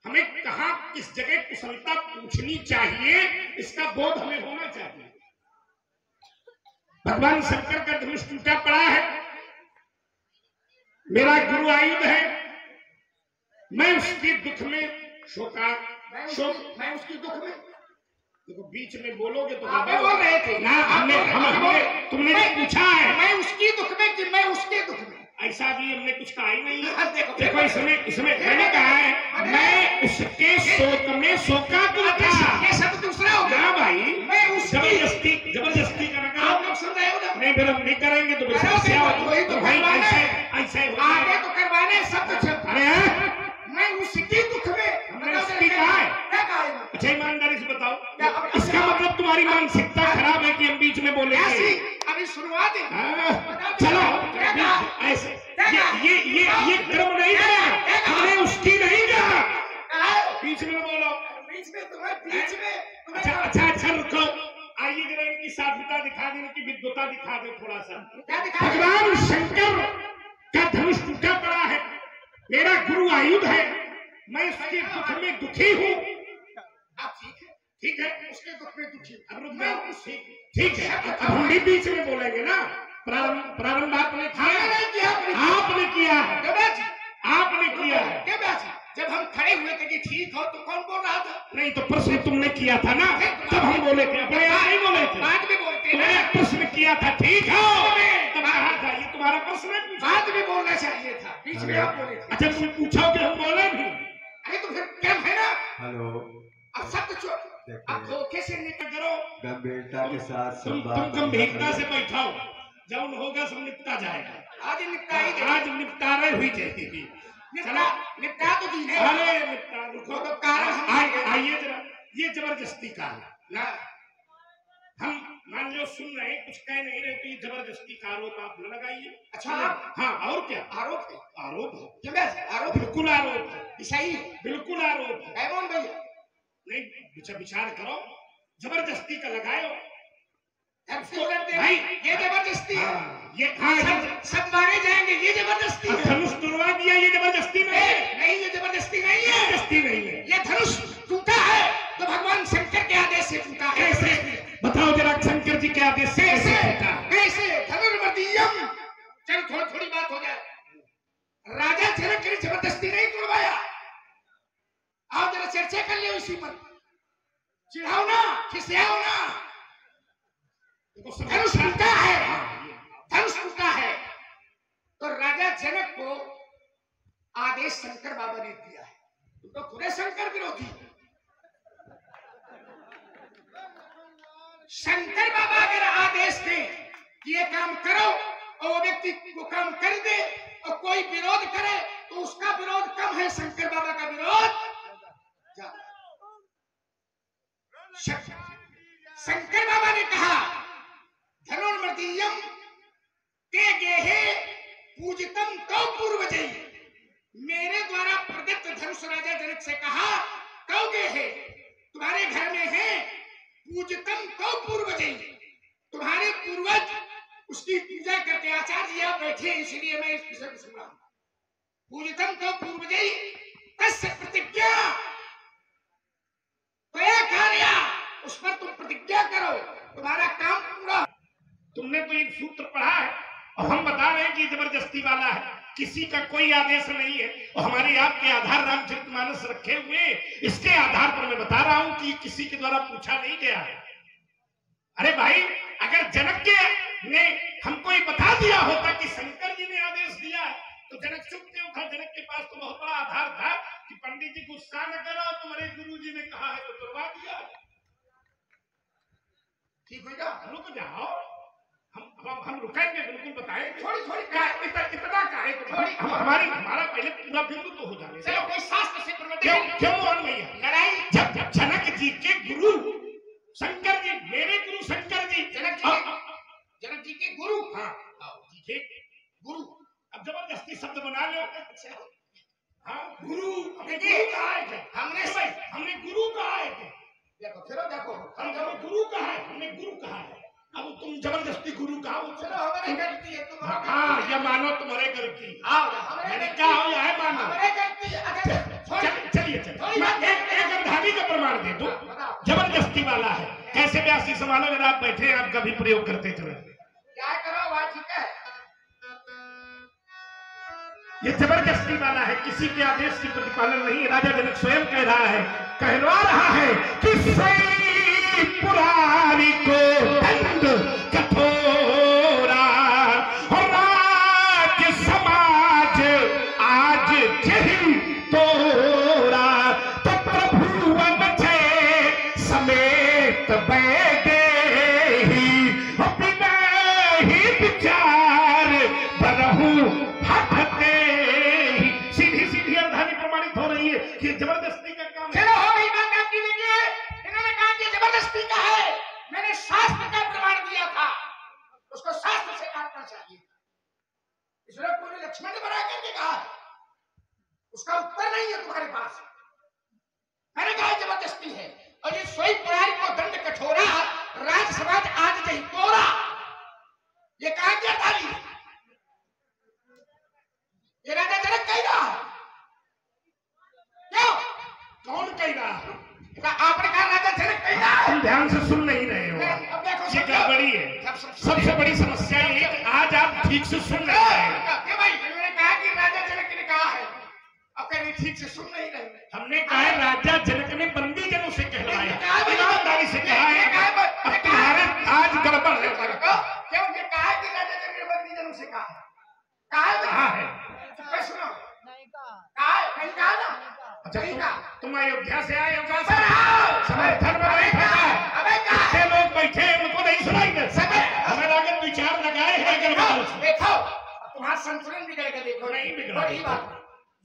हमें कहां किस जगह कुशलता पूछनी चाहिए, इसका बोध हमें होना चाहिए। भगवान शंकर का धनुष टूटा पड़ा है, मेरा गुरु आयुध है, मैं उसके दुख में मैं उसकी दुख में। देखो बीच में बोलोगे तो आप बोल रहे थे ना, तुमने पूछा है मैं उसकी दुख में कि मैं उसके दुख में। ऐसा भी हमने कुछ कहा ही नहीं है। देखो इसमें मैंने कहा है मैं उसके शोक में शोका क्यों था। ये सब दूसरा हो गया भाई, मैं उसकी जबरदस्ती करना आप लोग सुन रहे हो ना। नहीं, फिर हम नहीं करेंगे तो ऐसे आगे तो करवाने सब कुछ। अरे मैं उसकी दुख में, हमने उसकी कहा है। अच्छा ईमानदारी से बताओ, इसका मतलब तुम्हारी मानसिकता खराब है कि हम बीच में बोलेंगे। अभी सुनवा दे। चलो ऐसे ये क्रम नहीं करेगा, हमने उसकी नहीं कहा। बीच में बोलो, बीच में तुम्हें अच्छा रुको, आइए जरा इनकी साधुता दिखा दे, इनकी विद्वता दिखा दे थोड़ा सा। भगवान शंकर का धनुष टूटा पड़ा है, मेरा गुरु आयुध है, मैं उसके दुख में दुखी हूँ। आप ठीक है उसके दुख में दुखी। ठीक है, अब हम भी बीच में बोलेंगे ना। प्रारंभ आपने किया, आपने किया है, आपने किया है। जब हम खड़े हुए थे कि ठीक हो, तो कौन बोल रहा था? नहीं तो प्रश्न तुमने किया था ना, तब हम बोले थे, अपने आप नहीं बोले थे। बाद में बोलते तुमने प्रश्न किया था ठीक हो, तब कहा था ये तुम्हारा प्रश्न है। बाद में बोलना चाहिए था, बीच में आप बोले थे। अच्छा तुम पूछोगे हम बोले भी। अरे तो फिर क्रम है ना। हेलो, अब सब कुछ अब धोखे से निकल करो, गंभीरता के साथ तुम गंभीरता से बैठाओ, जब होगा सब निपटा जाएगा। आज निपटा ही दे, आज निपटारे हुई जाएगी। निपटा तो दी है। अरे निपटा रुको तो कारण आइए जरा, ये जबरदस्ती का है ना। हम मान लो सुन रहे कुछ कह नहीं रहे, तो ये जबरदस्ती का आरोप आप न लगाइए। अच्छा हाँ, और क्या आरोप है? आरोप है, आरोप बिल्कुल आरोप है, सही है, बिल्कुल आरोप है। कौन भैया? नहीं विचार करो, जबरदस्ती का लगाओ भाई, ये जबरदस्ती है। ये सब मारे जाएंगे, ये जबरदस्ती है। धनुष तुड़वा दिया, ये जबरदस्ती नहीं, ये जबरदस्ती नहीं है, जबरदस्ती नहीं है। ये धनुष टूटा है तो भगवान शंकर के आदेश से टूटा है। कैसे बताओ जरा, शंकर जी के आदेश से कैसे? धनुर्मतीयम। चल थोड़ी बात हो जाए। राजा जनक ने जबरदस्ती नहीं तोड़वाया। आओ जरा चर्चा कर लियो इसी पर, चिढ़ाओ ना, खिसियाओ ना। धनुष टूटा है, धनुष टूटा है तो राजा जनक को आदेश शंकर बाबा ने दिया है। तुम तो पूरे शंकर विरोधी। शंकर बाबा अगर आदेश दे कि ये काम करो और वो व्यक्ति वो काम कर दे और कोई विरोध करे तो उसका विरोध कम है, शंकर बाबा का विरोध ज्यादा। शंकर बाबा ने कहा धनुर्मतीयम ते गेहे पूजितम तो पूर्वजय। मेरे द्वारा प्रदत्त धनुष राजा जनक से कहा कौ गेहे, तुम्हारे घर में है, पूजितम तो पूर्वजय, तुम्हारे पूर्वज उसकी पूजा करके। आचार्य जी आप बैठे इसलिए मैं इस विषय को सुन रहा हूं। पूजितम तो पूर्वजय तस्य प्रतिज्ञा कार्य, उस पर तुम प्रतिज्ञा करो, तुम्हारा काम पूरा। तुमने तो एक सूत्र पढ़ा है और हम बता रहे हैं कि जबरदस्ती वाला है, किसी का कोई आदेश नहीं है। और हमारे आपके आधार रामचरितमानस रखे हुए, इसके आधार पर मैं बता रहा हूं कि किसी के द्वारा पूछा नहीं गया है। अरे भाई, अगर जनक ने हमको ये बता दिया होता कि शंकर जी ने आदेश दिया है तो जनक चुप क्यों था? जनक के पास तो बहुत बड़ा आधार था कि पंडित जी गुस्सा न करो, तुम्हारे गुरु जी ने कहा है तो करवा दिया। ठीक हो जाओ, रुक जाओ, हम रुकेंगे, बिल्कुल बताएं। थोड़ी इतना का है, हमारा पहले पूरा बिंदु तो हो जाने। चलो कोई शास्त्र से क्यों मोहन भैया लड़ाई? जब जनक जी के गुरु शंकर जी, मेरे गुरु शंकर जी, जनक जी के गुरु, हाँ जी के गुरु। अब जबरदस्ती शब्द बना लो। हाँ गुरु, हमने कहा है, हमने गुरु कहा है। देखो हम गुरु कहा है, हमने गुरु कहा है। अब तुम जबरदस्ती गुरु कहा, चलो हमारी गलती है। हाँ, ये मानो तुम्हारे गलती। मैंने क्या हो, यह मानो। चलिए प्रमाण दे दो, जबरदस्ती वाला है। कैसे व्यासी संभालो, अगर आप बैठे आप कभी प्रयोग करते चले, क्या करो वह ठीक है। ये जबरदस्ती वाला है, किसी के आदेश की प्रतिपालन नहीं। राजा जनक स्वयं कह रहा है, कहलवा रहा है कि सही पुरारी को दंड कठोरा और राज समाज आज जही तोरा, तो प्रभु अनछे समेत बैगे ही बिना ही विचार बरहू हटते ही। सीधी सीधी अर्धानी प्रमाणित हो रही है कि जबरदस्ती का काम है। चलो हो गई बात आपकी। देखिए इन्होंने कहा कि जबरदस्ती का है, मैंने शास्त्र का प्रमाण दिया था, उसको शास्त्र से काटना चाहिए। इसलिए पूरे लक्ष्मण ने बना करके कहा, उसका उत्तर नहीं है तुम्हारे पास। मैंने कहा जबरदस्ती है, और ये सोई पुरारी को दंड कठोरा, राज समाज आज जही तोरा, ये कहा क्या ताली? ये राजा जनक कह रहा है। क्यों? कौन कह रहा है? आपने कहा राजा जनक कह रहा है। तुम ध्यान से सुन नहीं रहे हो, अब देखो ये गड़बड़ी है। सबसे बड़ी समस्या ये है कि आज आप ठीक से सुन नहीं रहे हैं। भाई मैंने कहा कि राजा जनक ने कहा है, अब कह रहे ठीक से सुन नहीं रहे। हमने कहा है राजा जनक ने बंदी जनों से कहलवाया, ईमानदारी से कहा है। अब तुम्हारे आज गड़बड़ है। क्यों? ये कहा है कि राजा जनक ने बंदी जनों से कहा है। सुनो, कहा है, नहीं कहा ना? अच्छा, तुम अयोध्या से आए हो, समर्थन में बैठे लोग बैठे उनको नहीं सुनाई दे। हमें लागत विचार लगाए हैं। देखो तुम्हारा संतुलन बिगड़ के देखो। नहीं बिगड़ा। बड़ी बात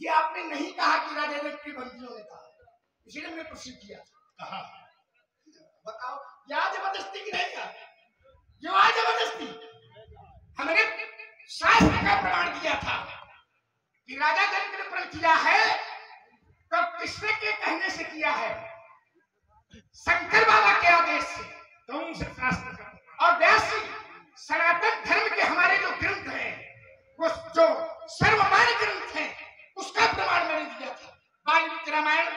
ये आपने नहीं कहा कि राजा जनक की बंदियों ने कहा, इसीलिए मैंने प्रश्न किया था। बताओ क्या जबरदस्ती की नहीं कहा? ये वहां जबरदस्ती। हमने शास्त्र का प्रमाण दिया था कि राजा जनक ने प्रण किया है, तो किसने के कहने से किया है? शंकर बाबा के आदेश से। कौन से शास्त्र का? और व्यासी सनातन धर्म के हमारे जो ग्रंथ हैं, वो जो सर्वमान्य ग्रंथ हैं, उसका प्रमाण मैंने दिया था। वाल्मीकि रामायण,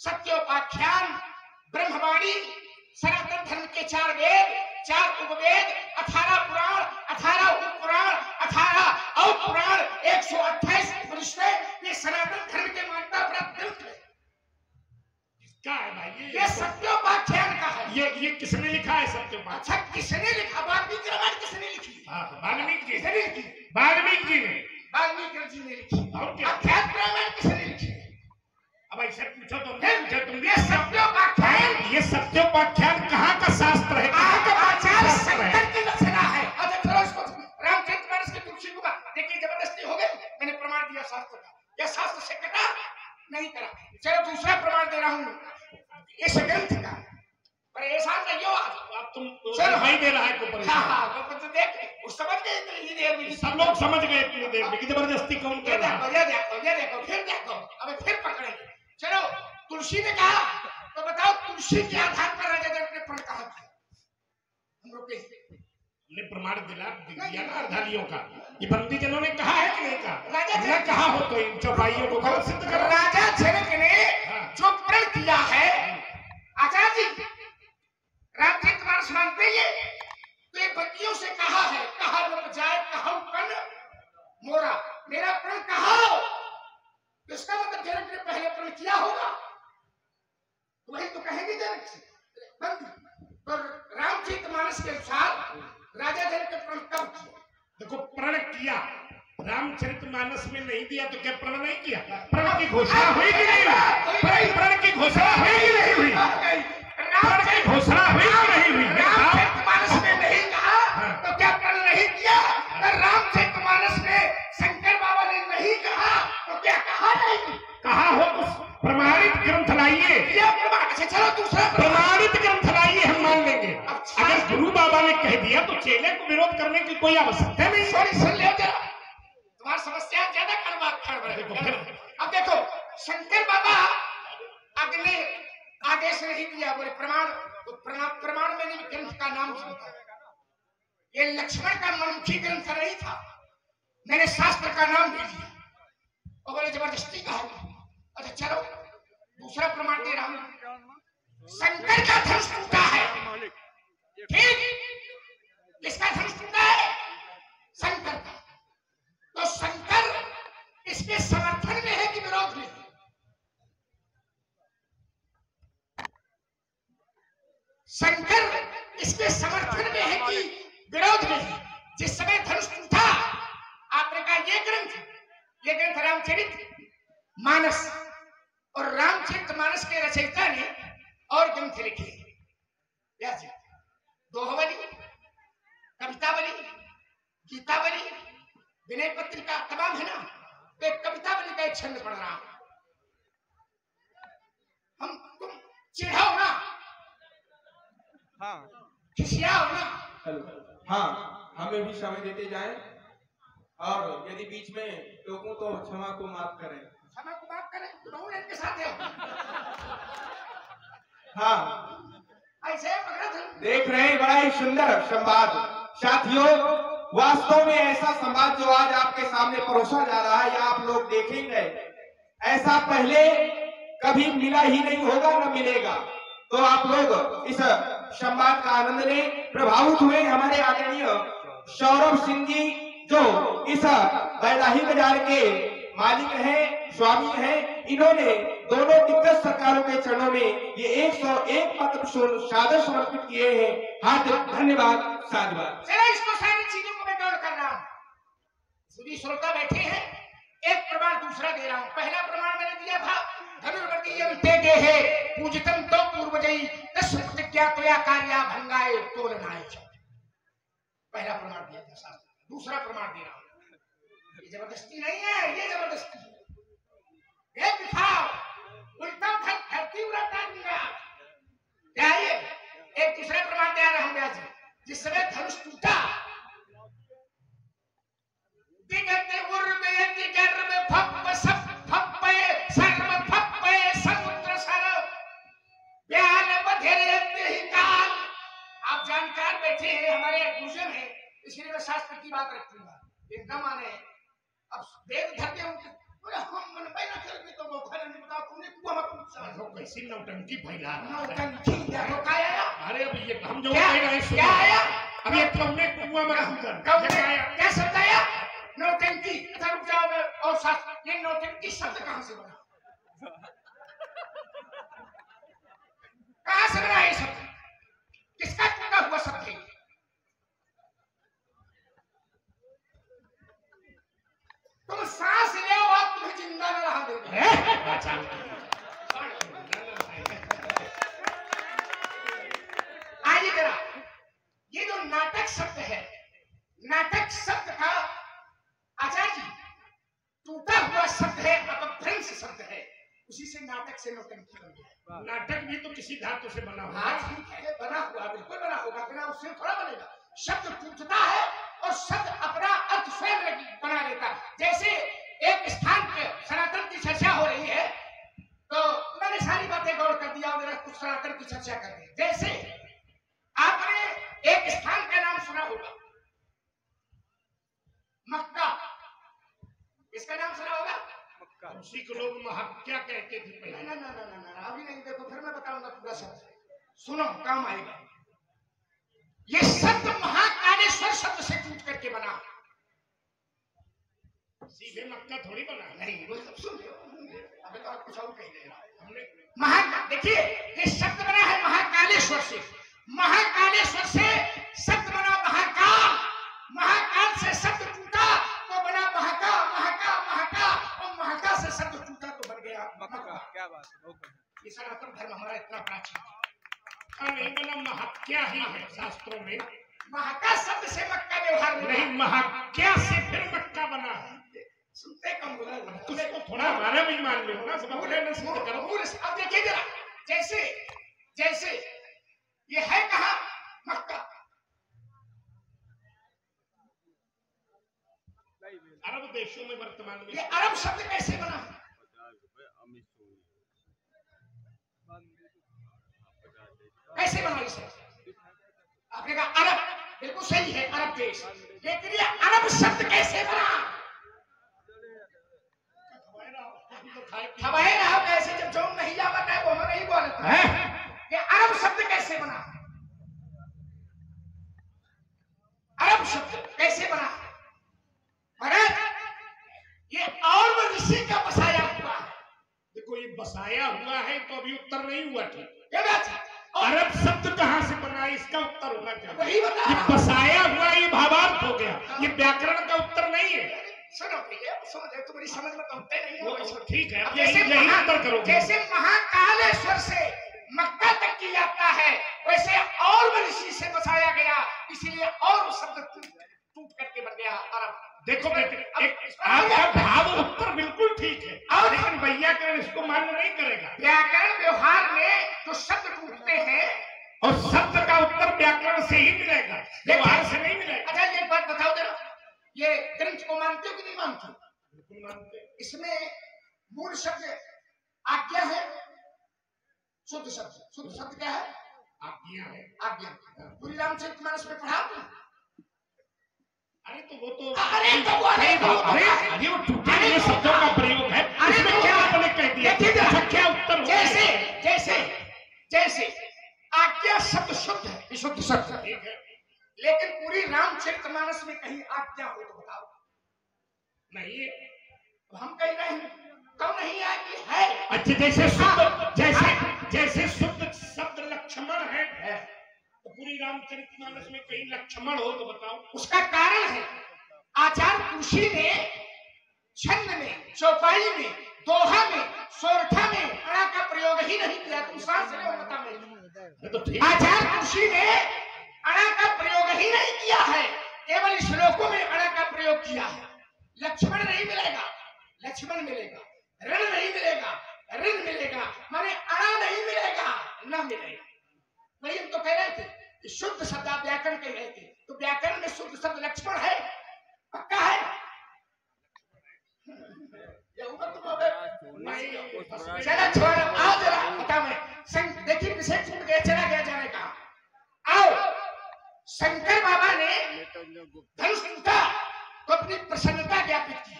सत्योपाख्यान, ब्रह्मवाणी, सनातन धर्म के 4 वेद, 4 उपवेद, 18 पुराण, 18 उपपुराण, 18 उपपुराण, 128 उपनिषद, ये सनातन धर्म के मान्यता प्राप्त ग्रंथ है। क्या है भाई? ये सत्योपाख्यान का है। ये किसने लिखा है सत्योपाख्यान? अच्छा, किसने लिखा? वाल्मीकि रामायण किसने लिखी? वाल्मीकि जी। किसने लिखी? वाल्मीकि जी ने। वाल्मीकि जी ने लिखी। और क्या? अध्यात्म रामायण किसने लिखी? अब ऐसे पूछो तुम, ये सत्योपाख्यान, ये सत्योपाख्यान कहाँ का शास्त्र है? कहाँ का आचार्य शंकर की रचना है। अच्छा चलो इसको रामचरितमानस की तुलसी को देखिए, जबरदस्ती हो गई। मैंने प्रमाण दिया शास्त्र का, यह शास्त्र से कटा नहीं करा। चलो दूसरा प्रमाण दे रहा हूँ इस ग्रंथ का। परेशान नहीं हो आप तुम। चलो भाई दे रहा है को परेशान। हाँ, तो देख उस समझ गए इतनी देर में। सब लोग समझ गए इतनी देर में कि जबरदस्ती कौन कर रहा है। देखो फिर देखो, अबे फिर पकड़ेंगे। चलो तुलसी ने कहा, तो बताओ तुलसी के आधार पर राजा जनक ने प्रण कहा था? हम लोग हमने प्रमाण दिया ना अर्धालियों का। ये बंदी जनों ने कहा है कि नहीं कहा? राजा ने कहा हो तो इन चौपाइयों को गलत सिद्ध कर। राजा जनक ने जो प्रण किया है, आचार्य जी रामचरितमानस मानते हैं, तो ये बंदियों से कहा है, कहा रुक जाए कहूं कन मोरा, मेरा प्रण कहा। इसका मतलब जनक ने पहले प्रण किया होगा, तो वही तो कहेंगे जनक से। तो रामचरितमानस के अनुसार राजा जनक ने प्रण कब किया? देखो प्रण किया, रामचरितमानस में नहीं दिया तो क्या प्रण नहीं किया? प्रण की घोषणा हुई कि नहीं हुई? प्रण की घोषणा हुई कि नहीं हुई? प्रण की घोषणा हुई कि नहीं हुई? रामचरितमानस में नहीं कहा तो क्या प्रण नहीं किया? रामचरितमानस में शंकर बाबा ने नहीं कहा तो क्या कहा नहीं? कहा हो तो प्रमाणित ग्रंथ लाइए। अच्छा चलो दूसरा प्रमाणित ग्रंथ लाइए, हम मान लेंगे। अगर गुरु बाबा ने कह दिया तो चेले को विरोध करने की कोई आवश्यकता नहीं। सॉरी सुन ले जरा, तुम्हारी समस्या ज्यादा अब देखो शंकर बाबा अगले आदेश नहीं दिया, बोले प्रमाण, तो प्रमाण में ग्रंथ का नाम सुनता। ये लक्ष्मण का मनमुखी ग्रंथ नहीं था, मैंने शास्त्र का नाम दे दिया और बोले जबरदस्ती का होगा। अच्छा चलो दूसरा प्रमाण दे रहा हूं, शंकर का धनुष टूटा है। ठीक, किसका धनुष टूटा है? शंकर का। तो शंकर इसके समर्थन में है कि विरोध में? शंकर इसके समर्थन में है कि विरोध में है? जिस समय धनुष टूटा, आपने कहा ये ग्रंथ रामचरित मानस, और रामचरित मानस के रचयिता ने और ग्रंथ लिखे, दोहावली, कवितावली, गीतावली, विनय पत्रिका, तमाम है ना। तो एक कवितावली का एक छंद पढ़ रहा हूं। हम तुम चिढ़ाओ ना, खिसियाओ ना। हाँ, हमें भी समय देते जाएं, और यदि बीच में टोकूं तो क्षमा को माफ करें। क्षमा को माफ करें, तुम इनके साथ हो। हाँ, ऐसे देख रहे हैं, बड़ा ही सुंदर संवाद। साथियों, वास्तव में ऐसा संवाद जो आज आपके सामने परोसा जा रहा है, या आप लोग देखेंगे, ऐसा पहले कभी मिला ही नहीं होगा, न मिलेगा। तो आप लोग इस संवाद का आनंद लें। प्रभावित हुए हमारे आदरणीय सौरभ सिंह जी, जो इस बैलाही बाजार के मालिक हैं, स्वामी हैं। इन्होंने दोनों दिग्गज सरकारों के चरणों में ये 101 पत्र सादर समर्पित किए हैं। हार्दिक धन्यवाद, साधुवाद। चलो, इसको सारी चीजों को मैं गौर कर रहा हूँ। सभी श्रोता बैठे हैं, एक प्रमाण दूसरा दे रहा हूँ। पहला प्रमाण मैंने दिया था, धनुर्वतीयं ते गेहे पूजितं तो पूर्वजैः तस्य प्रतिज्ञातया कार्या भंगाय तोलनाय च। पहला प्रमाण दिया था शास्त्र। दूसरा प्रमाण दे रहा हूँ। ये जबरदस्ती नहीं है, ये जबरदस्ती है। ये दिखाओ, उल्टा धरती उलटा दिया। क्या ये? एक दूसरा प्रमाण दे रहा हूँ ब्याज जी। जिस समय धनुष टूटा, दिगंत उर्मे दिगर्भ फप्प सब फप्पे सर्व फप्पे समुद्र सर व्याल बधेरे ही काल। आप जानकार बैठे हैं, हमारे गुरुजन हैं, इसलिए मैं शास्त्र की बात रखूंगा। एकदम आने अब वेद धरते होंगे, हम मन पैना करके तो वो फलन बताओ, तुमने कुआ मत पूछा हो। कैसी नौटंकी फैला रहा है। नौटंकी क्या आया? अरे अब ये हम जो कह रहे हैं, क्या आया? अब ये तुमने कुआ मत पूछा, क्या शब्द आया? नौटंकी। अच्छा रुक जाओ, मैं और शास्त्र, ये नौटंकी शब्द कहां से बना? कहां से बना ये शब्द? किसका टूटा हुआ शब्द है? तुम सांस ले और तुम्हें जिंदा न रहा देंगे। आइए जरा, ये जो नाटक शब्द है, नाटक शब्द का आचार्य जी टूटा हुआ शब्द है, अपभ्रंश शब्द है, उसी से नाटक से नौटंकी बन गया। नाटक भी तो किसी धातु से बना हुआ हाँ ठीक है, बना हुआ, बिल्कुल बना होगा, बिना उससे थोड़ा बनेगा। शब्द टूटता है और शब्द अपना अर्थ स्वयं बना लेता है। जैसे एक स्थान पे सनातन की चर्चा हो रही है, तो मैंने सारी बातें गौर कर दिया और मेरा कुछ सनातन की चर्चा कर दी। जैसे आपने एक स्थान का नाम सुना होगा, मक्का। इसका नाम सुना होगा? उसी को लोग महक्या कहते थे पहले। ना ना ना ना ना, अभी नहीं, देखो फिर मैं बताऊंगा पूरा शब्द। सुनो, काम आएगा। ये शब्द महाकालेश्वर शब्द से टूट करके बना। सीधे मक्का थोड़ी बना नहीं, वो सब सुन लो, अभी तो कुछ और कह रहे हमने। देखिए, ये शब्द बना है महाकालेश्वर से। महाकालेश्वर से शब्द बना महाकाल। महाकाल से शब्द टूटा तो बना महाका, महाका, महाका, और महाका से शब्द टूटा तो बन गया मक्का। क्या बात है, ये सनातन धर्म हमारा इतना प्राचीन नहीं बना, महक्या ही है शास्त्रों में। महाका शब्द से मक्का व्यवहार में नहीं, महक्या से फिर मक्का बना है। सुनते कम बोला, तुझे तो थोड़ा हमारा भी मान लो ना, सब बोले ना सिद्ध करो। अब देखिए जरा, जैसे जैसे ये है कहाँ? मक्का। अरब देशों में वर्तमान में। ये अरब शब्द कैसे बना? कैसे बना इसे? आपने कहा अरब, बिल्कुल सही है, अरब देश। लेकिन ये अरब शब्द कैसे बना? हवाए रहा, ऐसे जब जौन नहीं जाता है वो हम नहीं बोलते हैं। ये कैसे बना, अरब शब्द कैसे बना, महाराज ये और ऋषि का बसाया हुआ है। देखो ये बसाया हुआ है तो अभी उत्तर नहीं हुआ ठीक। क्या बात है? अरब शब्द कहाँ से बना है इसका उत्तर होना चाहिए। वही बता ये बसाया हुआ ये भावार्थ हो गया, ये व्याकरण का उत्तर नहीं है। सुनो भैया, समझ तुम्हारी समझ में तो होते नहीं वो है। ठीक है, अब जैसे यही उत्तर करोगे। जैसे महाकालेश्वर से मक्का तक की यात्रा है, वैसे और ऋषि से बसाया गया, इसीलिए और शब्द टूट करके बन गया अरब। देखो बेटे, आपका भाव उत्तर बिल्कुल ठीक है, और लेकिन व्याकरण इसको मान्य नहीं करेगा। व्याकरण व्यवहार में जो शब्द टूटते हैं, और शब्द का उत्तर व्याकरण से ही मिलेगा, व्यवहार से नहीं मिलेगा। अच्छा ये बात बताओ जरा, ये ग्रंथ को मानते हो कि नहीं मानते? बिल्कुल मानते हैं। इसमें मूल शब्द आज्ञा है, शुद्ध शब्द क्या है? आज्ञा है। आज्ञा। पूरी रामचरितमानस में पढ़ा आपने? अरे तो वो तो अरे तो वो अरे वो टूटे हुए शब्दों का प्रयोग है, इसमें क्या आपने कह दिया? क्या उत्तर? जैसे जैसे जैसे आज्ञा शब्द शुद्ध है, विशुद्ध शब्द है, ठीक है, लेकिन पूरी रामचरितमानस में कहीं आज्ञा हो तो बताओ। नहीं है। तो हम कह रहे हैं क्यों नहीं आज्ञा है? अच्छा जैसे शुद्ध, जैसे शुद्ध शब्द लक्ष्मण है, तो पूरी रामचरितमानस में कहीं लक्ष्मण हो तो बताओ। उसका कारण है आचार्य तुलसी ने छंद में, चौपाई में, दोहा में, सोरठा में अणा का प्रयोग ही नहीं किया। तुम सांस ले बता तो ठीक। आचार्य तुलसी ने अणा का प्रयोग ही नहीं किया है, केवल श्लोकों में अणा का प्रयोग किया है। लक्ष्मण नहीं मिलेगा, लक्ष्मण मिलेगा, ऋण नहीं मिलेगा, ऋण मिलेगा, माने अणा नहीं मिलेगा, न मिलेगा। वही हम तो कह रहे थे कि शुद्ध शब्द आप व्याकरण कह रहे थे, तो व्याकरण में शुद्ध शब्द लक्ष्मण है, पक्का है। चला छोड़, आओ जरा बता मैं देखिए विशेष छूट गया, चला गया जाने का। आओ, शंकर बाबा ने धनुष टूटा तो अपनी प्रसन्नता ज्ञापित की।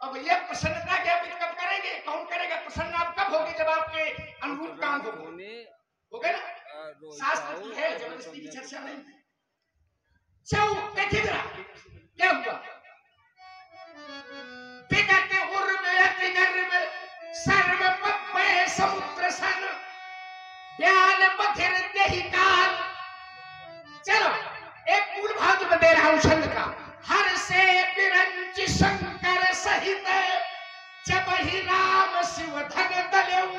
अब ये प्रसन्नता ज्ञापित कब करेंगे? कौन करेगा? प्रसन्न आप कब होगे? जब आपके अनुरूप काम होगा ना। शास्त्र की है, जबरदस्ती की चर्चा नहीं। देखिए जरा क्या हुआ। सर्व पप्पे समुद्र सन ब्याल बधिर देहि काल। चलो एक मूल भाग में दे रहा हूं छंद का। हर से बिरंच शंकर सहित जब ही राम शिव धन दलेऊ।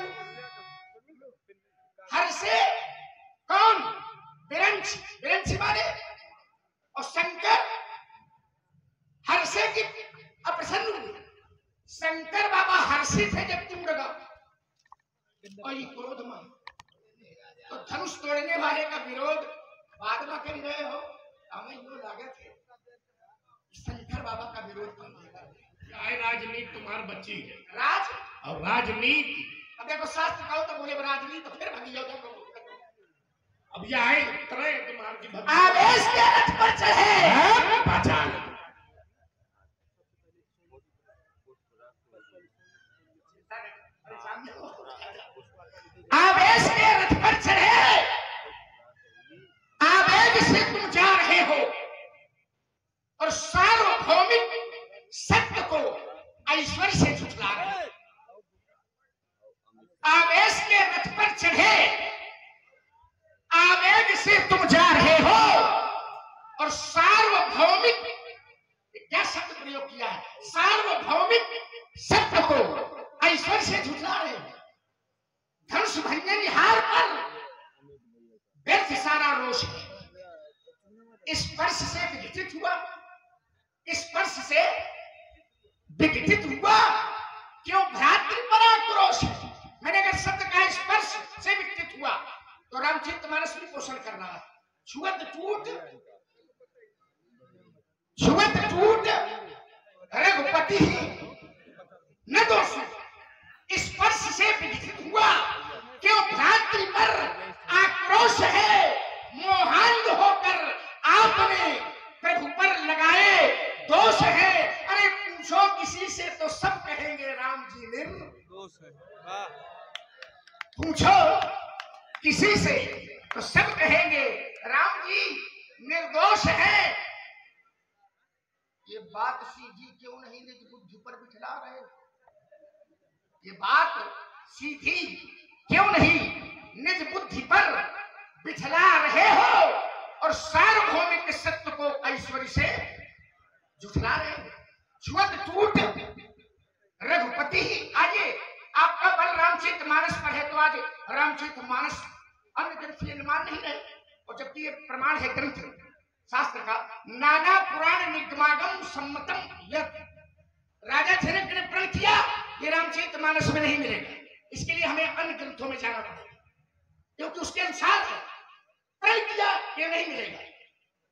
हर से कौन? बिरंच, बिरंच माने और शंकर हर्षे की अप्रसन्न हुए। शंकर बाबा हर्षित है जब तुम लगा और ये क्रोध में तो धनुष तोड़ने वाले का विरोध बाद में कर रहे हो। हमें यो लागत है शंकर बाबा का विरोध करने। राजनीति तुम्हार बच्ची है, राज और राजनीति। अब देखो शास्त्र कहो तो बोले राजनीति, तो फिर भागी जाओ। अब यह है उत्तरे तुम्हारी भक्ति। आवेश के रथ पर चढ़े पहचान। आवेश के रथ पर चढ़े, आवेग से तुम जा रहे हो और सार्वभौमिक सत्य को ऐश्वर्य से झुठला रहे हो। आवेश के रथ पर चढ़े, आवेग से तुम जा रहे हो और सार्वभौमिक, क्या शब्द प्रयोग किया है? सार्वभौमिक सत्य को ऐश्वर्य से झुठला रहे हो। धनुष भंजन हार पर व्यर्थ सारा रोष है। स्पर्श से विघटित हुआ, स्पर्श से विघटित हुआ। क्यों? भ्रातृपरा क्रोश है। मैंने अगर शब्द का स्पर्श से विघटित हुआ तो रामचरितमानस भी पोषण कर रहा है। छुअत टूट, छुअत टूट रघुपति न दोषी। स्पर्श से विघटित हुआ। क्यों? भ्रातृ पर आक्रोश है। मोहांध होकर आपने प्रभु पर लगाए दोष है। अरे पूछो किसी से तो सब कहेंगे राम जी निर्दोष है। पूछो किसी से, तो सब कहेंगे राम जी निर्दोष है। ये बात सीधी क्यों नहीं निज बुद्धि पर बिठला रहे? ये बात सीधी क्यों नहीं निज बुद्धि पर बिठला रहे हो और सार्वभौमिक सत्य को ऐश्वर्य से जुठला रहे हो? छुअत टूट रघुपति ही। आइए, आपका बल रामचरितमानस पर है, तो आज रामचरितमानस अन्य ग्रंथ ये अनुमान नहीं रहे, और जबकि ये प्रमाण है ग्रंथ शास्त्र का। नाना पुराण निगमागम सम्मतम यत्, राजा जनक ने प्रण किया, ये रामचरितमानस में नहीं मिलेगा। इसके लिए हमें अन्य ग्रंथों में जाना पड़ेगा, क्योंकि उसके अनुसार है। प्रण किया ये नहीं मिलेगा,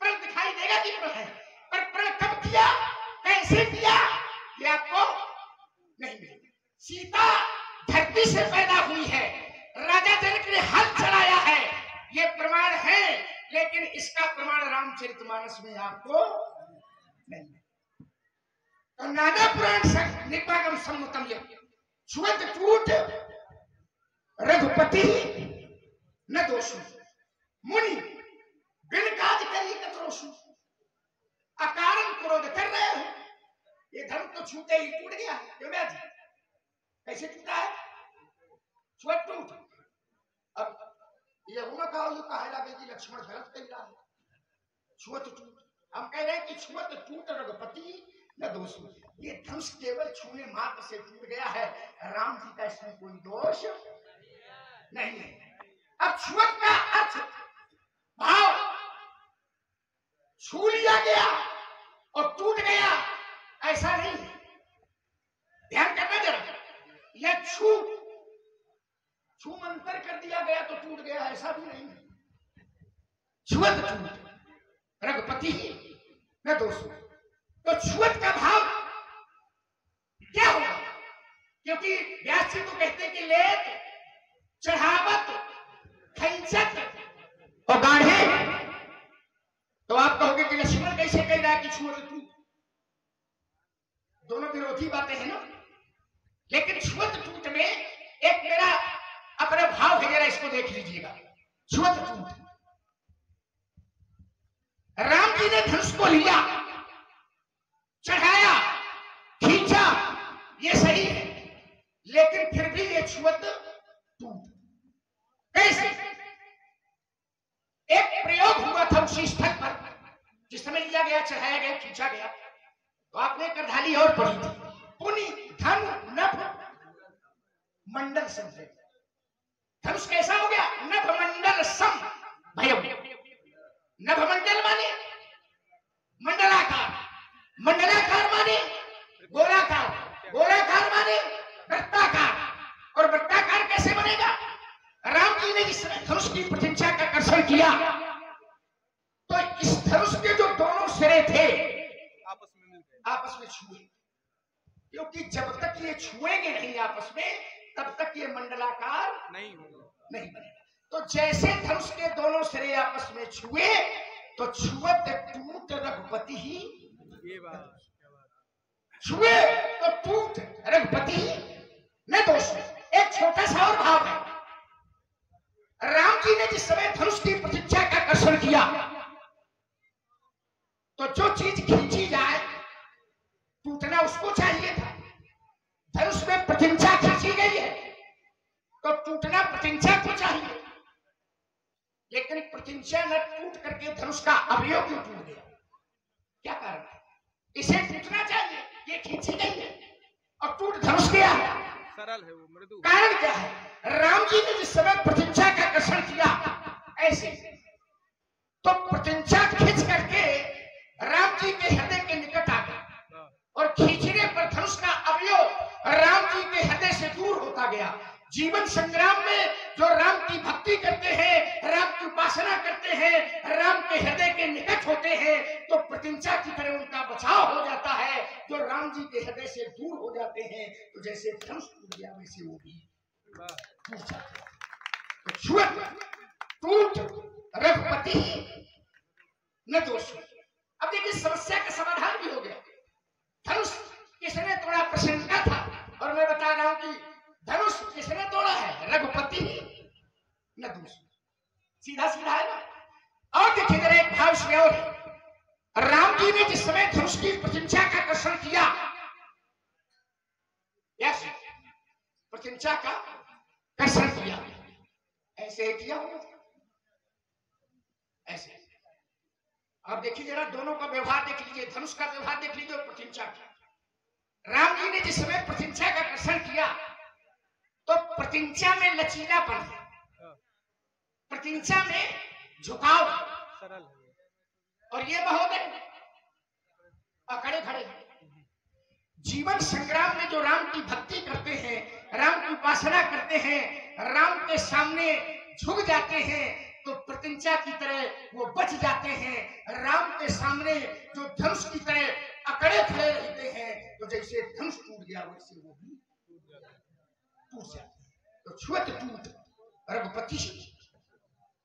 प्रण दिखाई देगा कि प्रण है, पर प्रण कब किया, कैसे किया, ये आपको नहीं मिलेगा। सीता धरती से पैदा हुई है, राजा जनक ने हल चलाया है, ये प्रमाण है, लेकिन इसका प्रमाण रामचरितमानस में आपको नहीं। तो नाना पुराण निगमागम सम्मतम यत्, छुअत टूट रघुपति न दोषु, मुनि बिन काज करी कतरोषु। अकारण क्रोध कर रहे हो, ये धर्म तो छूटे ही टूट गया। क्यों जी? कैसे टूटा है? छुअत टूट। अब ये हुआ कहा, ये कहे लगे कि लक्ष्मण गलत कह रहा है, छुअत टूट। हम कह रहे हैं कि छुअत टूट रघुपति न दोष। ये धनुष केवल छूने मात्र से टूट गया है, राम जी का इसमें कोई दोष नहीं है। अब छुअत का अर्थ भाव छू लिया गया और टूट गया, ऐसा नहीं है। ध्यान करना जरा, यह छू मंतर कर दिया गया तो टूट गया, ऐसा भी नहीं है। छुअत टूट रघुपति न दोष। तो छुअत का भाव क्या होगा? क्योंकि व्यास जी तो कहते हैं कि लेत, चढ़ावत, खंचत और गाढ़े। तो आप कहोगे कि लक्ष्मण कैसे कह रहा है कि छुअत टूट? दोनों विरोधी बातें हैं ना। लेकिन छुअत टूट में एक मेरा अपना भाव है, जरा इसको देख लीजिएगा। छुअत टूट, राम जी ने धनुष को लिया, चढ़ाया, खींचा, ये सही है, लेकिन फिर भी ये छुअत टूट। कैसे? एक प्रयोग हुआ था उसी स्थल पर, जिस समय लिया गया, चढ़ाया गया, खींचा गया। तो आपने करधाली और पढ़ी थी, पुनि धन नभ मंडल समझे। धनुष कैसा हो गया? नभ मंडल सम भयम। नभ मंडल माने मंडलाकार, मंडलाकार माने गोलाकार, गोलाकार माने वृत्ताकार, और वृत्ताकार कैसे बनेगा? राम जी ने इस धनुष की प्रतिष्ठा का कर्षण किया, तो इस धनुष के जो दोनों सिरे थे आपस में छुए, क्योंकि जब तक ये छुएंगे नहीं आपस में, तब तक ये मंडलाकार नहीं बनेगा। तो जैसे धनुष के दोनों सिरे आपस में छुए, तो छुअत टूट रघुपति ही। छुए तो टूट रघुपति न दोष। एक छोटा सा और भाव है, राम जी ने जिस समय धनुष की प्रतिष्ठा का कर्षण किया, तो जो चीज खींची जाए टूटना उसको चाहिए था। धनुष में प्रतिष्ठा खींची गई है तो टूटना प्रतिष्ठा को चाहिए, लेकिन प्रतिष्ठा न टूट करके धनुष का अवयव क्यों टूट गया? क्या कारण है? इसे टूटना चाहिए, ये खींची गई है और टूट धनुष गया है। सरल है वो, मृदु। कारण क्या है? राम जी ने जिस समय प्रतिष्ठा का कर्षण किया, ऐसे तो प्रतिष्ठा खींच करके राम जी के हृदय के निकट आ गया, और खींचने पर धनुष का अवयव राम जी के हृदय से दूर होता गया। जीवन संग्राम में जो राम की भक्ति करते हैं, राम की उपासना करते हैं, राम के हृदय के निकट होते हैं, तो प्रतिष्ठा की तरह उनका बचाव हो जाता है। जो राम जी के हृदय से दूर हो जाते हैं, तो जैसे धनुष टूट गया वैसे वो भी टूट जाते हैं। तो छुअत टूट रघुपति न दोष। अब देखिए, समस्या का समाधान भी हो गया। धनुष किसने तोड़ा? प्रसन्न का था, और मैं बता रहा हूं कि धनुष किसने तोड़ा है? रघुपति न दूसरी, सीधा सीधा है ना। और देखिए जरा एक भाव इसमें और है, राम जी ने जिस समय धनुष की प्रत्यंचा का कर्षण किया, यस, प्रत्यंचा का कर्षण किया, ऐसे किया होगा, ऐसे। अब देखिए जरा दोनों का व्यवहार देख लीजिए, धनुष का व्यवहार देख लीजिए और प्रत्यंचा का। राम जी ने जिस समय प्रत्यंचा का कर्षण किया तो प्रत्यंचा में लचीलापन है, प्रत्यंचा में झुकाव, और ये महोदय अकड़े खड़े। जीवन संग्राम में जो राम की भक्ति करते हैं, राम की उपासना करते हैं, राम के सामने झुक जाते हैं, तो प्रत्यंचा की तरह वो बच जाते हैं। राम के सामने जो धनुष की तरह अकड़े खड़े रहते हैं, तो जैसे धनुष टूट गया वैसे वो भी टूट जाते हैं। तो छुअत टूट रघुपति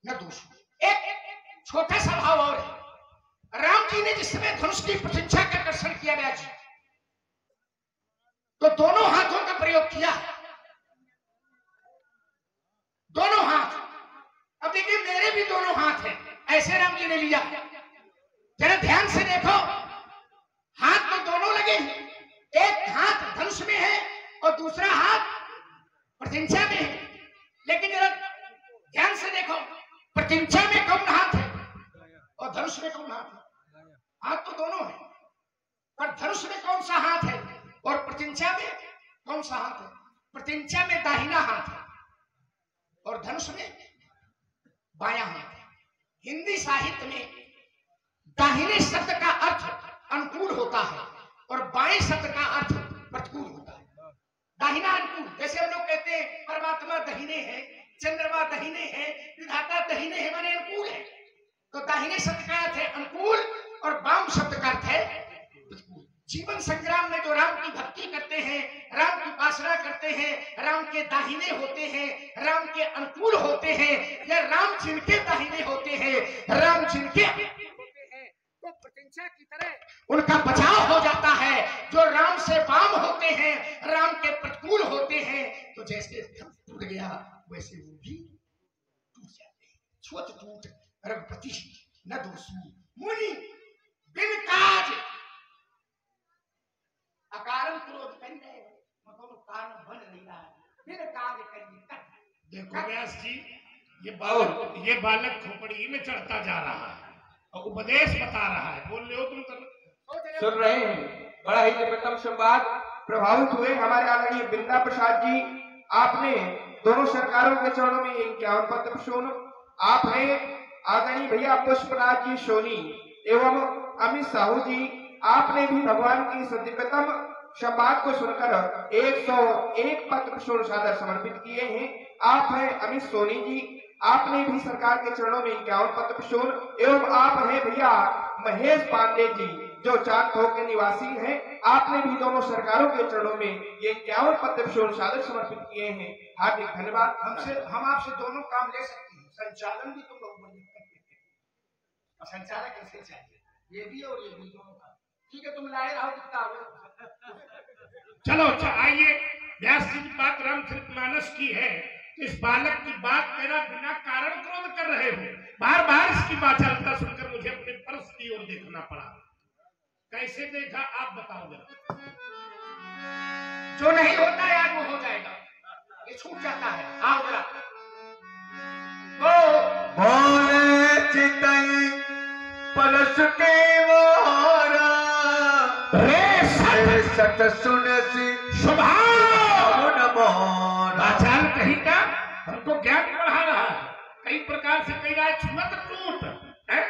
न दोष। एक छोटा सा भाव और है, राम जी ने जिस समय धनुष की प्रत्यंचा का कर्षण किया गया जी, तो दोनों हाथों का प्रयोग किया, दोनों हाथ। अब देखिए मेरे भी दोनों हाथ हैं, ऐसे राम जी ने लिया, जरा ध्यान से देखो, हाथ तो दोनों लगे हैं, एक हाथ धनुष में है और दूसरा हाथ प्रत्यंचा में है, लेकिन जरा ध्यान से देखो, प्रत्यंचा में कौन हाथ है और धनुष में कौन हाथ है? हाथ तो दोनों है, पर धनुष में कौन सा हाथ है और प्रत्यंचा में कौन सा हाथ है? प्रत्यंचा में दाहिना हाथ है और धनुष में बायां हाथ है। हिंदी साहित्य में दाहिने शब्द का अर्थ अनुकूल होता है और बाएं शब्द का अर्थ प्रतिकूल होता है। दाहिना अनुकूल, जैसे हम लोग कहते हैं परमात्मा दाहिने है, चंद्रमा दाहिने है, विधाता दाहिने है, माने अनुकूल है। तो दाहिने शब्द का अर्थ है अनुकूल और वाम शब्द का अर्थ है प्रतिकूल। जीवन संग्राम में जो राम की भक्ति करते हैं, राम की उपासना करते हैं, राम के दाहिने होते हैं, राम के अनुकूल होते हैं, या राम जिनके दाहिने होते हैं, राम जिनके होते हैं, तो प्रत्यंचा की तरह उनका बचाव हो जाता है। जो राम से वाम होते हैं, राम के प्रतिकूल होते हैं, तो जैसे टूट गया वैसे वो भी टूट जाते हैं। छुअत टूट रघुपति न दोषी, मुनि बिन काज अकारण क्रोध करने मतलब कारण बन नहीं रहा है, बिन काज करिए। देखो व्यास जी, ये बालक खोपड़ी में चढ़ता जा रहा है और उपदेश बता रहा है। बोल रहे हो तुम सुन रहे हैं, बड़ा ही निकटतम संवाद प्रभावित हुए हमारे आदरणीय बिंदा प्रसाद जी। आपने दोनों सरकारों के चरणों में 51 पत्र प्रसून, आपने आदरणीय भैया पुष्पनाथ जी सोनी एवं अमित साहू जी, आपने भी भगवान की दिव्यतम संवाद को सुनकर 101 पत्र प्रसून सादर समर्पित किए हैं। आप हैं अमित सोनी जी, आपने भी सरकार के चरणों में 51 पत्र प्रसून, एवं आप हैं भैया महेश पांडे जी जो चांदखोह के निवासी हैं, आपने भी दोनों सरकारों के चरणों में ये 51 पत्र प्रसून सादर समर्पित किए हैं। हार्दिक धन्यवाद। हम आपसे दोनों काम ले सकते हैं, संचालन भी तुम लोग बन सकते हैं, और संचालक कैसे चाहिए, ये भी और ये भी दोनों का। ठीक है, तुम लाए रहो कितना चलो। आइए, व्यास जी की बात रामचरितमानस की है, इस बालक की बात मेरा बिना कारण क्रोध कर रहे हो। बार बार इसकी बात चलता सुनकर मुझे अपने पर्स की ओर देखना पड़ा। कैसे देखा आप बताओ जरा। जो नहीं होता है यार वो हो जाएगा, ये छूट जाता है। आओ जरा। बोले चितई पलस के वारा रे सत सुन सी स्वभाव नमोन। आचार्य कहीं का हमको ज्ञान बढ़ा रहा है, कई प्रकार से कई राय छुमत टूट है।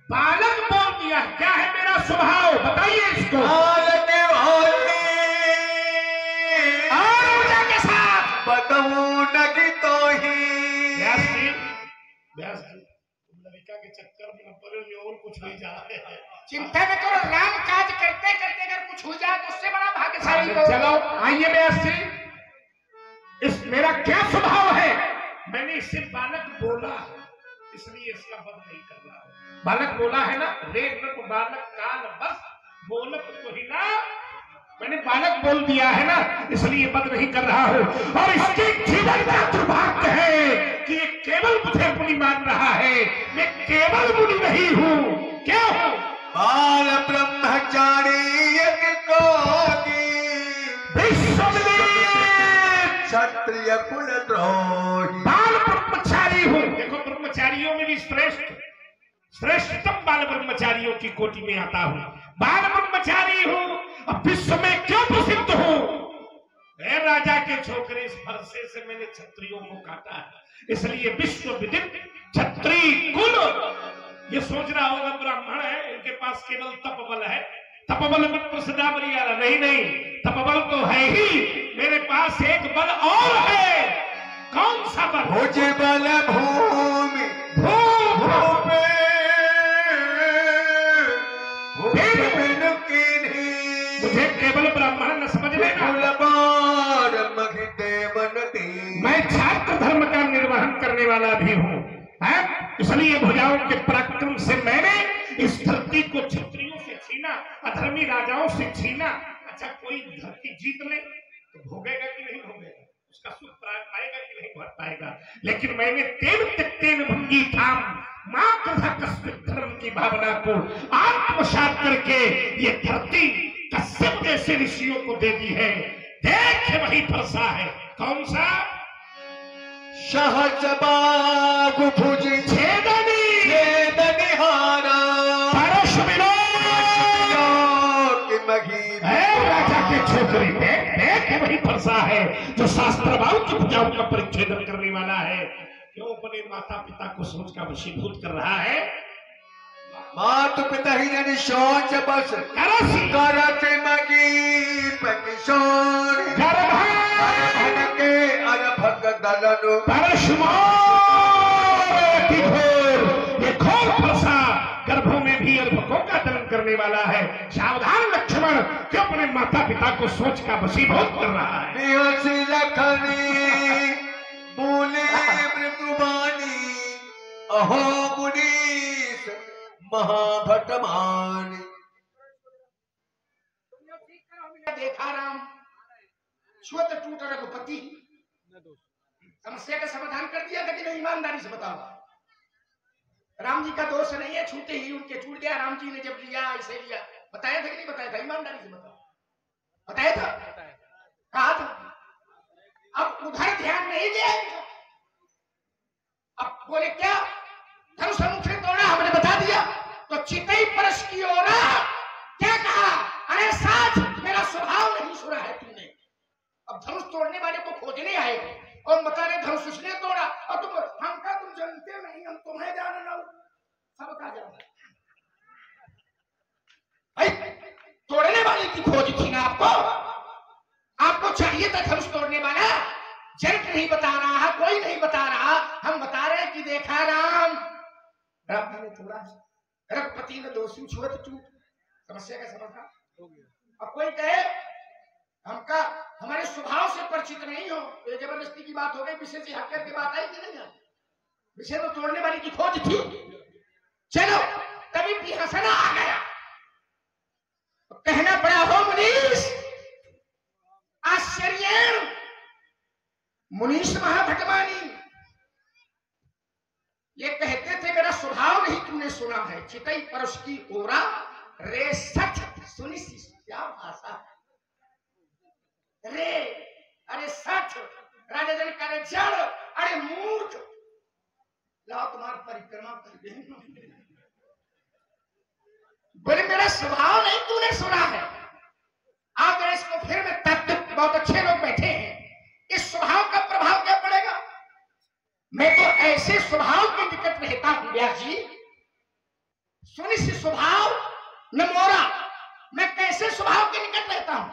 बालक बोल दिया, क्या है मेरा स्वभाव बताइए इसको। बालक वाले और ऊर्जा के साथ बताऊं नगी तो ही। व्यास जी लड़का के चक्कर में पड़े और कुछ नहीं जा रहे हैं। चिंता न करो, राम काज करते करते अगर कुछ हो जाए तो उससे बड़ा भाग्यशाली हो। चलो आइए व्यास जी, इस मेरा क्या स्वभाव है। मैंने इससे बालक बोला है, इसलिए इसका वध नहीं कर रहा हूं। बालक बोला है ना, रे नृप बालक काल बस बोलत तो ही ना, मैंने बालक बोल दिया है ना, इसलिए वध नहीं कर रहा हूं। और इसके जीवन का दुर्भाग्य है कि ये केवल क्षत्रिय कुल द्रोही। बाल ब्रह्मचारी हूँ। देखो ब्रह्मचारियों में भी श्रेष्ठतम बाल ब्रह्मचारियों की कोटि में आता हूँ। बाल ब्रह्मचारी हूँ, अब विश्व में क्यों प्रसिद्ध हूँ? राजा के छोकरे इस फरसे से मैंने क्षत्रियों को काटा है, इसलिए विश्व विदित क्षत्रिय कुल। ये सोच रहा होगा ब्राह्मण है, इनके पास केवल तपबल है, तपबल में प्रसिद्धा बलियाला। नहीं, तपबल तो है ही, मेरे पास एक बल और है। कौन सा बल? भुज बल भूमि भूपे मुझे केवल ब्राह्मण न समझ लेना, मैं छात्र धर्म का निर्वहन करने वाला भी हूँ। इसलिए भुजाओं के पराक्रम से मैंने इस धरती को क्षत्रियों से छीना, अधर्मी राजाओं से छीना। अच्छा, कोई धरती जीत ले तो भोगेगा कि नहीं भोगेगा? उसका सुख पाएगा कि नहीं पाएगा? लेकिन मैंने तेन भंगी थाम मात्र धर्म की भावना को आत्मसात करके ये धरती कश्यप जैसे ऋषियों को दे दी है। देख वही फरसा है। कौन सा? सहजबाग भुज छेदनी हारा परश राजा के छोकरे। देख वही फरसा है जो शास्त्रबाहु की भुजाओं का परिच्छेदन करने वाला है। क्यों अपने माता पिता को सोच का वशीभूत कर रहा है? मातु पिता ही जन सोच बस करत मगी पकिशोर के अरभक दलनु ये घोर फरसा गर्भों में भी अरभकों का दलन करने वाला है। सावधान लक्ष्मण, क्यों अपने माता पिता को सोच का वशीभूत कर रहा है? बोले मृदुबानी अहो मुनीश महाभटमानी। देखा राम स्वत टूट रघुपति, समस्या का समाधान कर दिया था कि नहीं? ईमानदारी से बताओ। राम जी का दोष नहीं है, छूटे ही उनके टूट गया। राम जी ने जब लिया ऐसे लिया, बताया था कि नहीं बताया था? ईमानदारी से बताओ। बताया था? कहा था? अब उधर ध्यान नहीं दिया। अब बोले क्या? धनुष मुख ने तोड़ा, हमने बता दिया। तो चितई परश की ओरा क्या कहा? अरे साथ मेरा स्वभाव नहीं सुना है तुमने। अब धनुष तोड़ने वाले को खोजने आए और बता रहे धनुष उसने तोड़ा, और तुम जानते नहीं, हम तुम्हें जाने ना सब का जाना। तोड़ने वाले की खोज थी ना आपको? आपको चाहिए था धनुष तोड़ने वाला। जनक नहीं बता रहा, कोई नहीं बता रहा, हम बता रहे कि देखा राम जी ने तोड़ा, रघुपति ने दोषी छुअत टूट। समस्या का समाधान हो गया। अब कोई कहे हमका हमारे स्वभाव से परिचित नहीं हो, तो ये जबरदस्ती की बात हो गई। विषय से हटकर के बात आई कि नहीं आई? विषय तो तोड़ने वाली की खोज थी। चलो तभी भी हंसना आ गया, तो कहना पड़ा हो मुनीश आश्चर्य मुनीश महाभटमानी। ये कहते थे मेरा स्वभाव नहीं तुमने सुना है। चितई परश की ओरा रे सच सुनिश्चित। क्या भाषा रे? अरे सच राजा जन करे जड़, अरे मूर्ख लाओ तुम्हारी परिक्रमा कर दे। बोले मेरा स्वभाव नहीं तूने सुना है। आप जरा इसको फिर में तत्व, बहुत अच्छे लोग बैठे हैं, इस स्वभाव का प्रभाव क्या पड़ेगा? मैं तो ऐसे स्वभाव के निकट रहता हूं व्यास जी। सुनिश्चित स्वभाव न मोरा, मैं कैसे स्वभाव के निकट रहता हूं?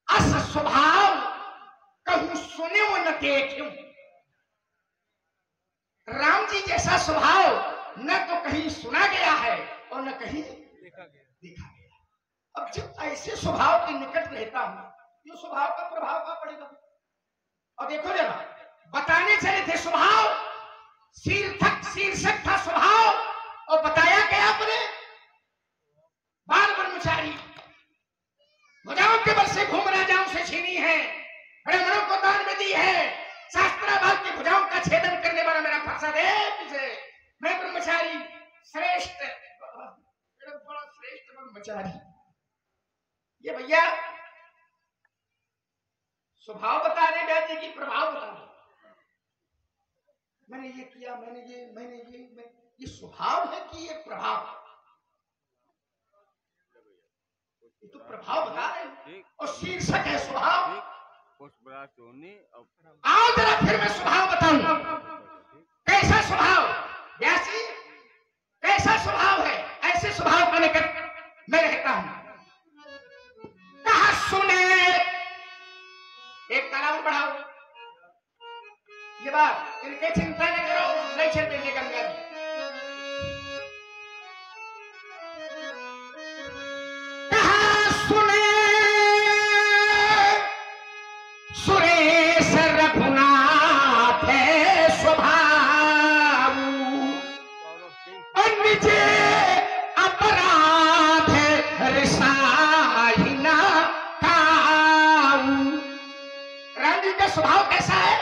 अस स्वभाव कहूं सुने वो न देखे। राम जी जैसा स्वभाव न तो कहीं सुना गया है और न कहीं देखा गया। अब जब ऐसे स्वभाव के निकट रहता हूं, ये स्वभाव का प्रभाव क्या पड़ेगा? और देखो जरा, बताने चले थे स्वभाव, शीर्षक था स्वभाव, और बताया क्या आपने? बाल ब्रह्मचारी, भुजाओं के बल से घूम राजाओं से छीनी है, ब्राह्मणों को दान में दी है, शास्त्राभाग की भुजाओं का छेदन करने वाला मेरा फरसा दे तुझे। मैं ब्रह्मचारी श्रेष्ठ, बड़ा श्रेष्ठ ब्रह्मचारी। ये भैया स्वभाव बता रहे व्यास जी की प्रभाव बता रहे। मैंने ये किया, मैंने ये स्वभाव है कि ये प्रभाव? ये तो प्रभाव बता रहे और शीर्षक है स्वभाव। आओ जरा फिर मैं स्वभाव बताऊं। कैसा स्वभाव व्यास जी, कैसा स्वभाव है? ऐसे स्वभाव का निकट मैं रहता हूं। कहा सुने, एक तालाब बढ़ाओ। ये बात इनके चिंता न करो, नहीं चल रही गंगा जी। कहा सुने सुरेश रघुनाथ है स्वभाव, और निजे अपराध रिसाहिना काऊ। राम जी का स्वभाव कैसा है?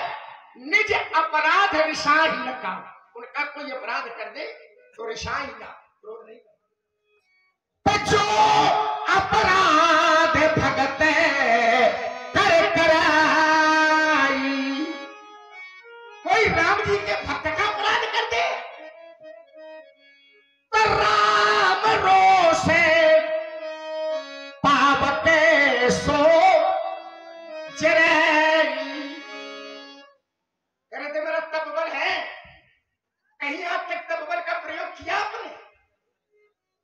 निज अपराध रिसाही न का। उनका कोई अपराध कर दे तो रिसाही ना, क्रोध नहीं करते। जो अपराध भगत कर कराई, कोई राम जी के भक्त का अपराध कर दे तो राम रोसे पावते सो जरेई। कहते मेरा तपबल है, कहीं आप तक तपबल का प्रयोग किया आपने?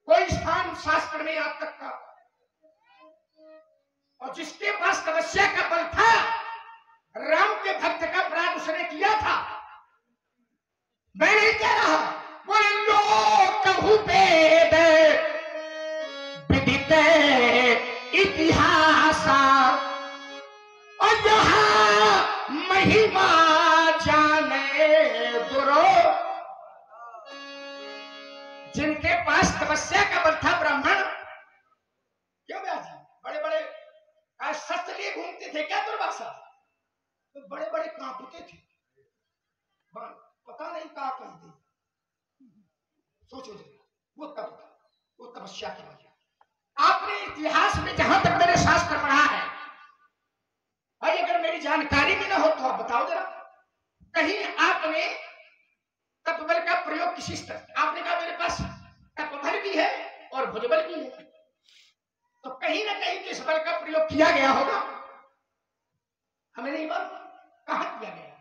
कोई स्थान शास्त्र में आप तक का? और जिसके पास तपस्या का बल था, राम के भक्त का अपराध उसने किया था। मैं नहीं कह रहा, बोले लोग कहू वेद विदित इतिहास, और यहाँ महिमा जाने दुरो। जिनके पास तपस्या का बल था ब्राह्मण, क्यों व्यास जी बड़े बड़े शस्त्र लिए घूमते थे क्या दुर्वासा? तो बड़े बड़े कांपते थे, पता नहीं कहा कह दे। सोचो वो तब वो तपस्या की वजह। आपने इतिहास में जहां तक मैंने शास्त्र पढ़ा है, भाई अगर मेरी जानकारी में ना हो तो आप बताओ जरा, कहीं आपने तपबल का प्रयोग किसी स्तर? आपने कहा मेरे पास तपबल भी है और भुजबल भी है, तो कहीं ना कहीं किस बल का प्रयोग किया गया होगा, हमें नहीं मालूम कहां किया गया।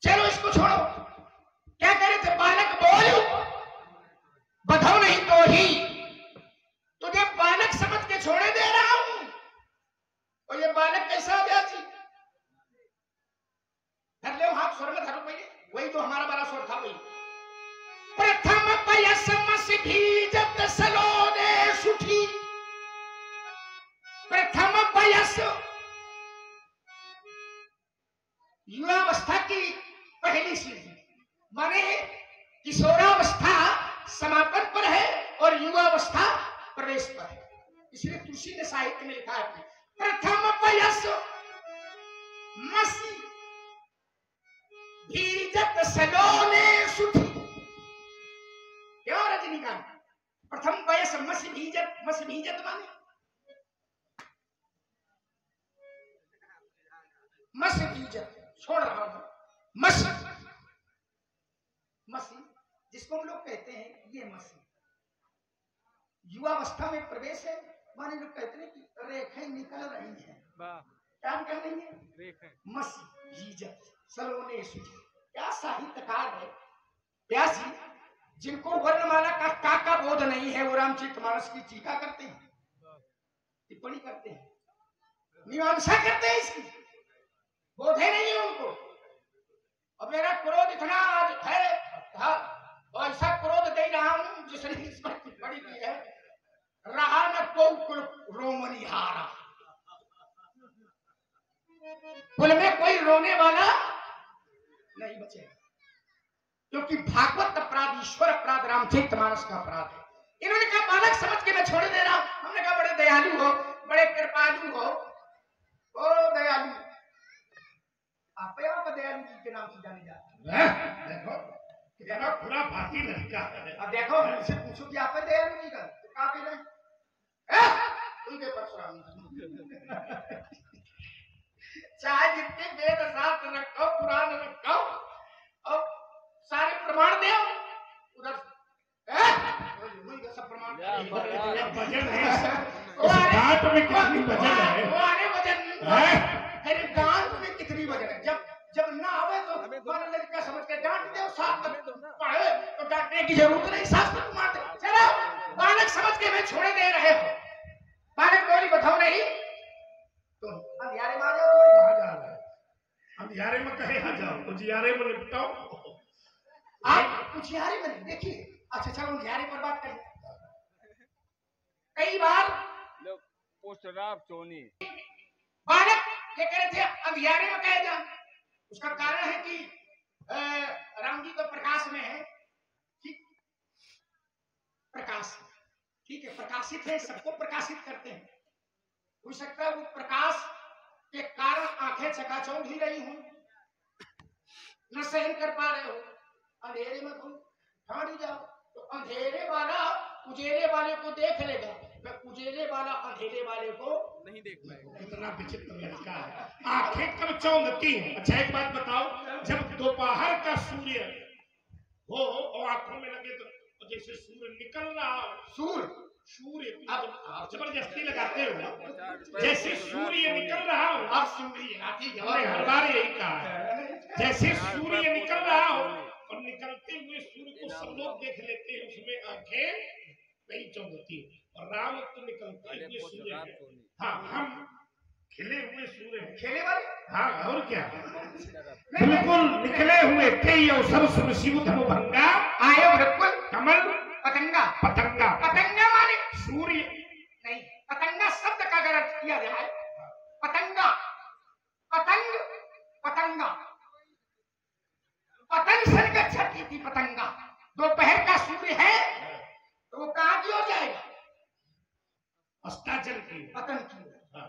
चलो इसको छोड़ो, क्या करे थे? बालक बोल बधाओ नहीं तो ही तुझे बालक समझ के छोड़े दे रहा हूं। और ये बालक कैसा व्यास जी? धर ले हाथ स्वर में धरो पहले, वही जो हमारा वाला स्वर था वही। प्रथम पयसमस भीजत सलोने सुठी, प्रथम पयस युवावस्था की पहली सीढ़ी, माने किशोरावस्था समापन पर है और युवावस्था प्रवेश पर है। इसलिए तुलसी ने साहित्य में लिखा है प्रथम पयस मसी भीजत सलोने सुठी। क्यों रजनीकांत? प्रथम पयस मसी भीजत, मस भीजत माने मस भीजत, छोड़ रहा हूं मस मसी, जिसको हम लोग कहते हैं ये मसी युवावस्था में प्रवेश है। माने लोग कहते हैं कि रेखाएं निकल रही हैं, क्या निकल रही है? मसी भीजत सलोने सुठी। क्या साहित्यकार है व्यास जी, जिनको वर्णमाला का काका बोध नहीं है, वो रामचरितमानस की टीका करते हैं, टिप्पणी करते हैं, मीमांसा करते हैं, इसकी बोध है नहीं है उनको। और मेरा क्रोध इतना आज है और ऐसा क्रोध दे रहा हूं जिसने इस पर टिप्पणी की है, रहा न को कुल रोमनिहारा, कुल में कोई रोने वाला नहीं बचेगा, क्योंकि भागवत अपराध, ईश्वर अपराध, रामचरितमानस का अपराध है। इन्होंने कहा बालक समझ के मैं छोड़ दे रहा हूं। हमने कहा बड़े दयालु हो, बड़े कृपालु हो, ओ दयालु, आप दयालु जी के नाम से जाने जाते हैं। देखो कितना पूरा बाती लड़का है। अब देखो हमसे पूछो कि आप दयालु जी का तो कहा कह रहे उनके परशुराम चाहे जितने वेद शास्त्र रखो, पुराण रखो और सारे प्रमाण दे उधर सब प्रमाण वजन है उस गांठ में कितनी वजन है, वो आने वजन अरे गांठ में कितनी वजन है। जब ना आवे तो हमारा लड़का समझ के डांट दे, साथ पढ़े तो डांटने की जरूरत नहीं, शास्त्र को मार दे। चलो बालक समझ के मैं छोड़े दे रहे हो। बालक बोली बताओ नहीं तुम अंधियारे में आ जाओ, तुम कहाँ जा रहा है? अंधियारे में कहे आ जाओ, उजियारे में निपटाओ। आप उजियारे में देखिए। अच्छा चलो अंधियारे पर बात करें। कई बार पोस्टर आप सोनी बालक ये कह रहे थे अंधियारे में कहे जा। उसका कारण है कि राम जी तो प्रकाश में है, ठीक प्रकाश, ठीक है, प्रकाशित है, सबको प्रकाशित करते हैं। हो सकता है वो प्रकाश के कारण आंखें चकाचौंध ही रही हूं, न सहन कर पा रहे हो। अंधेरे में तुम ठाड़ जाओ तो अंधेरे वाला उजेले वाले को देख लेगा, उजेले वाला अंधेरे वाले को नहीं देख पाएगा। इतना विचित्र लड़का है, आंखें कब चौंधती हैं। अच्छा एक बात बताओ, जब दोपहर का सूर्य हो और आंखों में लगे तो जैसे सूर्य निकल रहा हो, सूर्य अब जबरदस्ती लगाते हो, जैसे सूर्य निकल रहा हो, अब सूर्य हमने हर बार यही कहा है, जैसे सूर्य निकल रहा हो और निकलते हुए सूर्य को सब लोग देख लेते हैं, उसमें आंखें नहीं चौंधती। और राम तो निकलते हुए सूर्य है। हाँ हम खिले हुए सूर्य हैं, खेले वाले। हाँ और क्या, बिल्कुल निकले हुए तेई अवसर सुन शिव धनु भंगा आयो बिल्कुल कमल पतंगा। पतंगा। पतंगा माने सूर्य नहीं, पतंगा शब्द का अगर अर्थ किया जाए, पतंगा पतंग पतंगा पतंग सर का छठी थी पतंगा। दोपहर का सूर्य है तो वो कहाँ की ओर जाएगा? अस्ताचल की पतन की ओर। हाँ।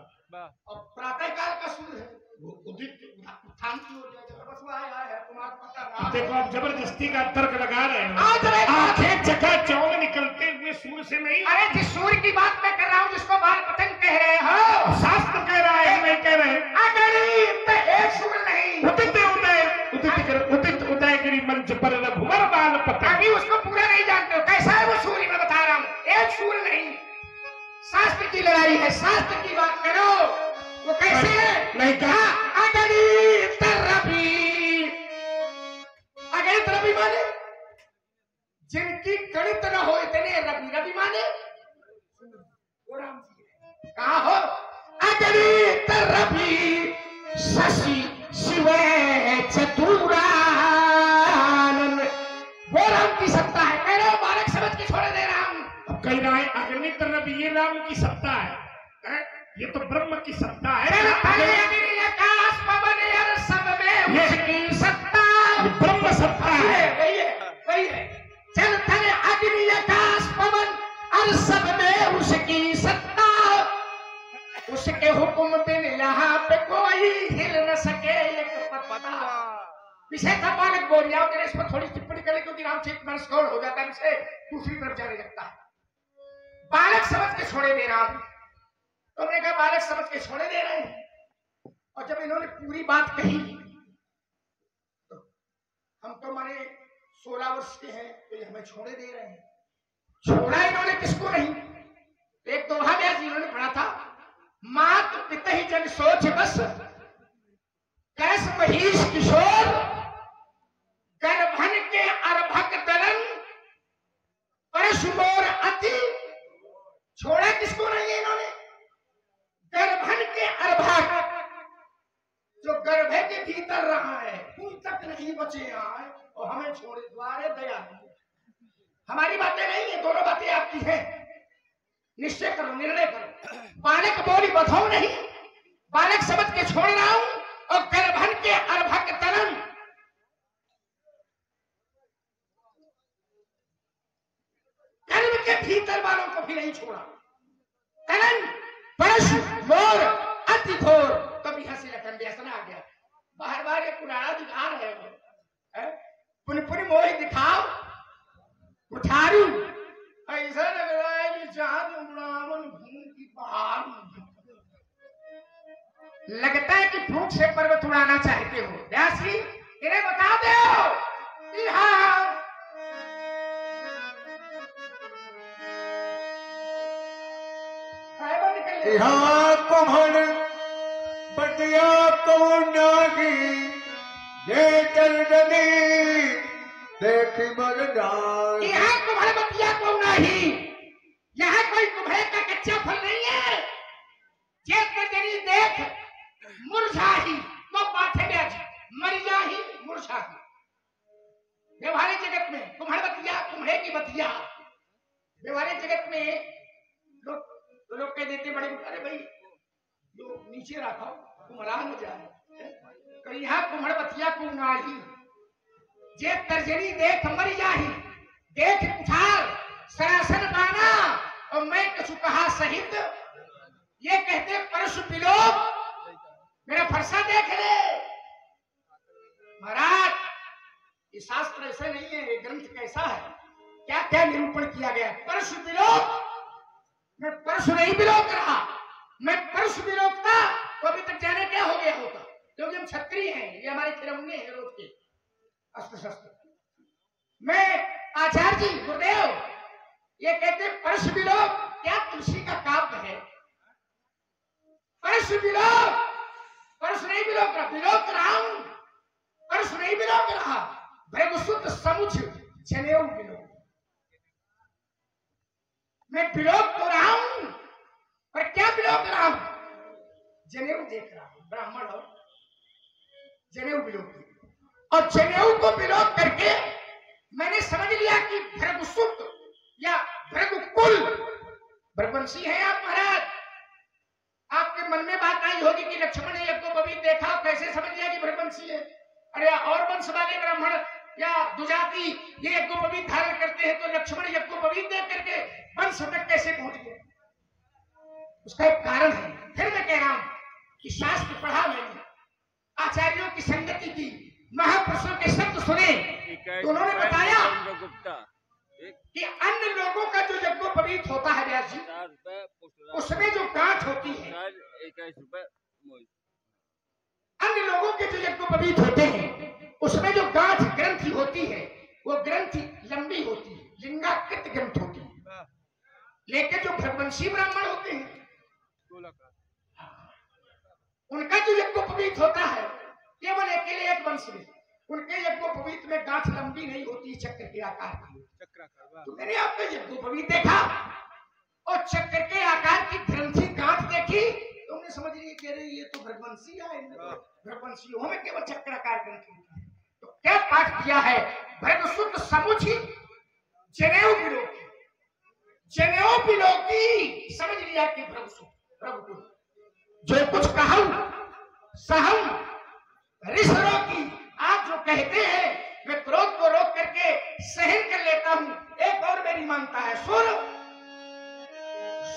और प्रातः काल का सूर्य है वो उदित उत्थान की ओर जाएगा। बस वो आया है तुम्हारा पता अब ना। देखो आप जबरदस्ती का तर्क लगा रहे हैं। आज रे आंखें चकाचौंध निकलते हुए सूर्य से नहीं, अरे जिस सूर्य की बात मैं कर रहा हूँ जिसको बाल पतंग कह रहे हो, शास्त्र कह रहा है, नहीं कह रहे हैं। एक सूर्य नहीं, उदित उदयगिरी मंच पर रघुवर बाल पतंग। अभी उसको पूरा नहीं जानते हो कैसा है वो सूर्य, मैं बता रहा हूँ। एक सूर्य नहीं, शास्त्र की लड़ाई है, शास्त्र की बात करो। वो कैसे है? नहीं कहा अगणित रवि माने जिनकी गणित न हो इतने रवि। रवि माने वो राम जी कहा हो अगणित रवि शशि शिव चतुरानन, वो राम की सत्ता है। कह रहे हो बालक समझ के छोड़ दे रहा हूं। अब कह रहा है अग्नित रवि ये राम की सत्ता है, ये तो ब्रह्म की सत्ता है। आकाश पवन सब में उसकी सत्ता, ये ब्रह्म सत्ता है। वही है। चल थले अग्नि आकाश पवन और सब में उसकी सत्ता, उसके हुक्म बिन यहाँ पे कोई हिल न सके एक पत्ता। पीछे था बालक बोल जाओ, इस पर थोड़ी टिप्पणी करें क्योंकि रामचरित मानस गौड़ हो जाता है, इसे दूसरी तरफ जाने लगता है। बालक समझ के छोड़े दे रहा हूं। तुमने कहा बालक समझ के छोड़े दे रहे हैं, और जब इन्होंने पूरी बात कही तो हम तो माने 16 वर्ष के हैं तो ये हमें छोड़े दे रहे हैं। छोड़ा इन्होंने किसको नहीं, एक दोहा व्यास इन्होंने पढ़ा था, मात पिता ही जन सोच बस कैस महीश किशोर गर्भन के अर्भक तरन परशुमोर अति। छोड़ा किसको नहीं है इन्होंने? गर्भन के अर्भक, जो गर्भे के भीतर रहा है उन तक नहीं बचे आए और हमें छोड़े द्वारे दया। हमारी बातें नहीं है, दोनों बातें आपकी हैं। निश्चय करो, निर्णय करो। बालक बोली बधाओ नहीं, बालक समझ के छोड़ रहा हूं। और गर्भन के अर्भक तरन, गर्भ के भीतर वालों को भी नहीं छोड़ा। तरन परश मोर अति घोर, कभी हंसी लखन व्यसन आ गया। बार बार ये पुराना दिखा रहे हो, पुन पुन मोहि दिखाओ उठारू, ऐसा लग रहा है कि चांद उड़ावन घूम की पहाड़ लगता है कि फूंक से पर्वत उड़ाना चाहते हो? व्यास जी इन्हें बता दो। यहाँ कुम्हड़ बटिया को नागी ये चलनी देखी मर जाए। यहाँ कुम्हड़ बटिया को नहीं, यहाँ कोई कुम्हड़े का कच्चा फल नहीं है। जे तजरी देख मुरझा ही तो पाथे ब्याज मर जा ही मुरझा ही। व्यवहारिक जगत में कुम्हड़ बतिया, कुम्हड़े की बतिया, व्यवहारिक जगत में लोग कह देते बड़े, अरे भाई जो नीचे रखो कुम्हड़ा न जाए। कहीं यहाँ कुम्हड़ बतिया को नाही, जे तर्जनी देख मर जाही, देख कुठार सरासन बाना और मैं कछु कहा सहित। ये कहते परशु पिलो मेरा फरसा देख ले। महाराज ये शास्त्र ऐसा नहीं है, ये ग्रंथ कैसा है, क्या क्या निरूपण किया गया। परशु पिलो, मैं परशु नहीं बिलोक रहा, मैं परशु बिलोकता तो अभी तक जाने क्या हो गया होता, क्योंकि हम क्षत्रिय हैं, ये हमारे खिलौने हैं रोज के अस्त्र शस्त्र। मैं आचार्य जी गुरुदेव ये कहते परशु बिलोक, क्या तुलसी का काव्य है? परशु बिलोक, परशु नहीं बिलोक रहा, बिलोक रहा हूं, परशु नहीं बिलोक रहा। भृगुसुत समुझ जनेऊ बिलोक, मैं बिलोक तो रहा हूं, पर क्या बिलोक रहा हूं? जनेऊ देख रहा हूं, ब्राह्मण और जनेऊ बिलोक। और जनेऊ को बिलोक करके मैंने समझ लिया कि भृगुसुत या भृगुकुल भृगवंशी है आप महाराज। आपके मन में बात आई होगी कि लक्ष्मण ने यज्ञोपवीत देखा, कैसे समझ लिया कि भृगवंशी है? अरे और वंश वाले ब्राह्मण या दुजाति ये यज्ञोपवीत धारण करते हैं, तो लक्ष्मण यज्ञोपवीत देख करके वंश तक कैसे पहुंच गए? उसका एक कारण है। फिर मैं कह रहा हूं कि शास्त्र पढ़ा मैंने, आचार्यों की संगति की, महापुरुषों के शब्द सुने, तो उन्होंने बताया कि अन्य लोगों का जो यज्ञोपवीत होता है व्यास जी, उसमें जो गांठ होती है, अन्य लोगों के जो यज्ञोपवीत होते हैं उसमें जो गांठ ग्रंथि होती है वो ग्रंथि लंबी होती है, लिंगाकृत ग्रंथ होती है। लेकिन जो भृगवंशी ब्राह्मण होते हैं उनका जो यज्ञोपवीत होता है केवल अकेले एक वंश में, उनके यज्ञोपवीत में गांठ लंबी नहीं होती, चक्र के आकार की। तो मैंने आपका यज्ञोपवीत देखा और चक्र के आकार की ग्रंथि गांठ देखी, तुमने समझ लिया कि ये तो भृगवंशी है, भृगवंशियों में केवल चक्राकार ग्रंथि होती है। तो क्या पाठ किया है? भृगुसुत समुझ जनेऊ बिलोकी, जनेऊ बिलोकी समझ लिया कि भृगुसुत भृगुकुल। जो कुछ कहूं सहूं ऋष रोकी, आप जो कहते हैं मैं क्रोध को रोक करके सहन कर लेता हूं। एक और मेरी मांगता है, सुर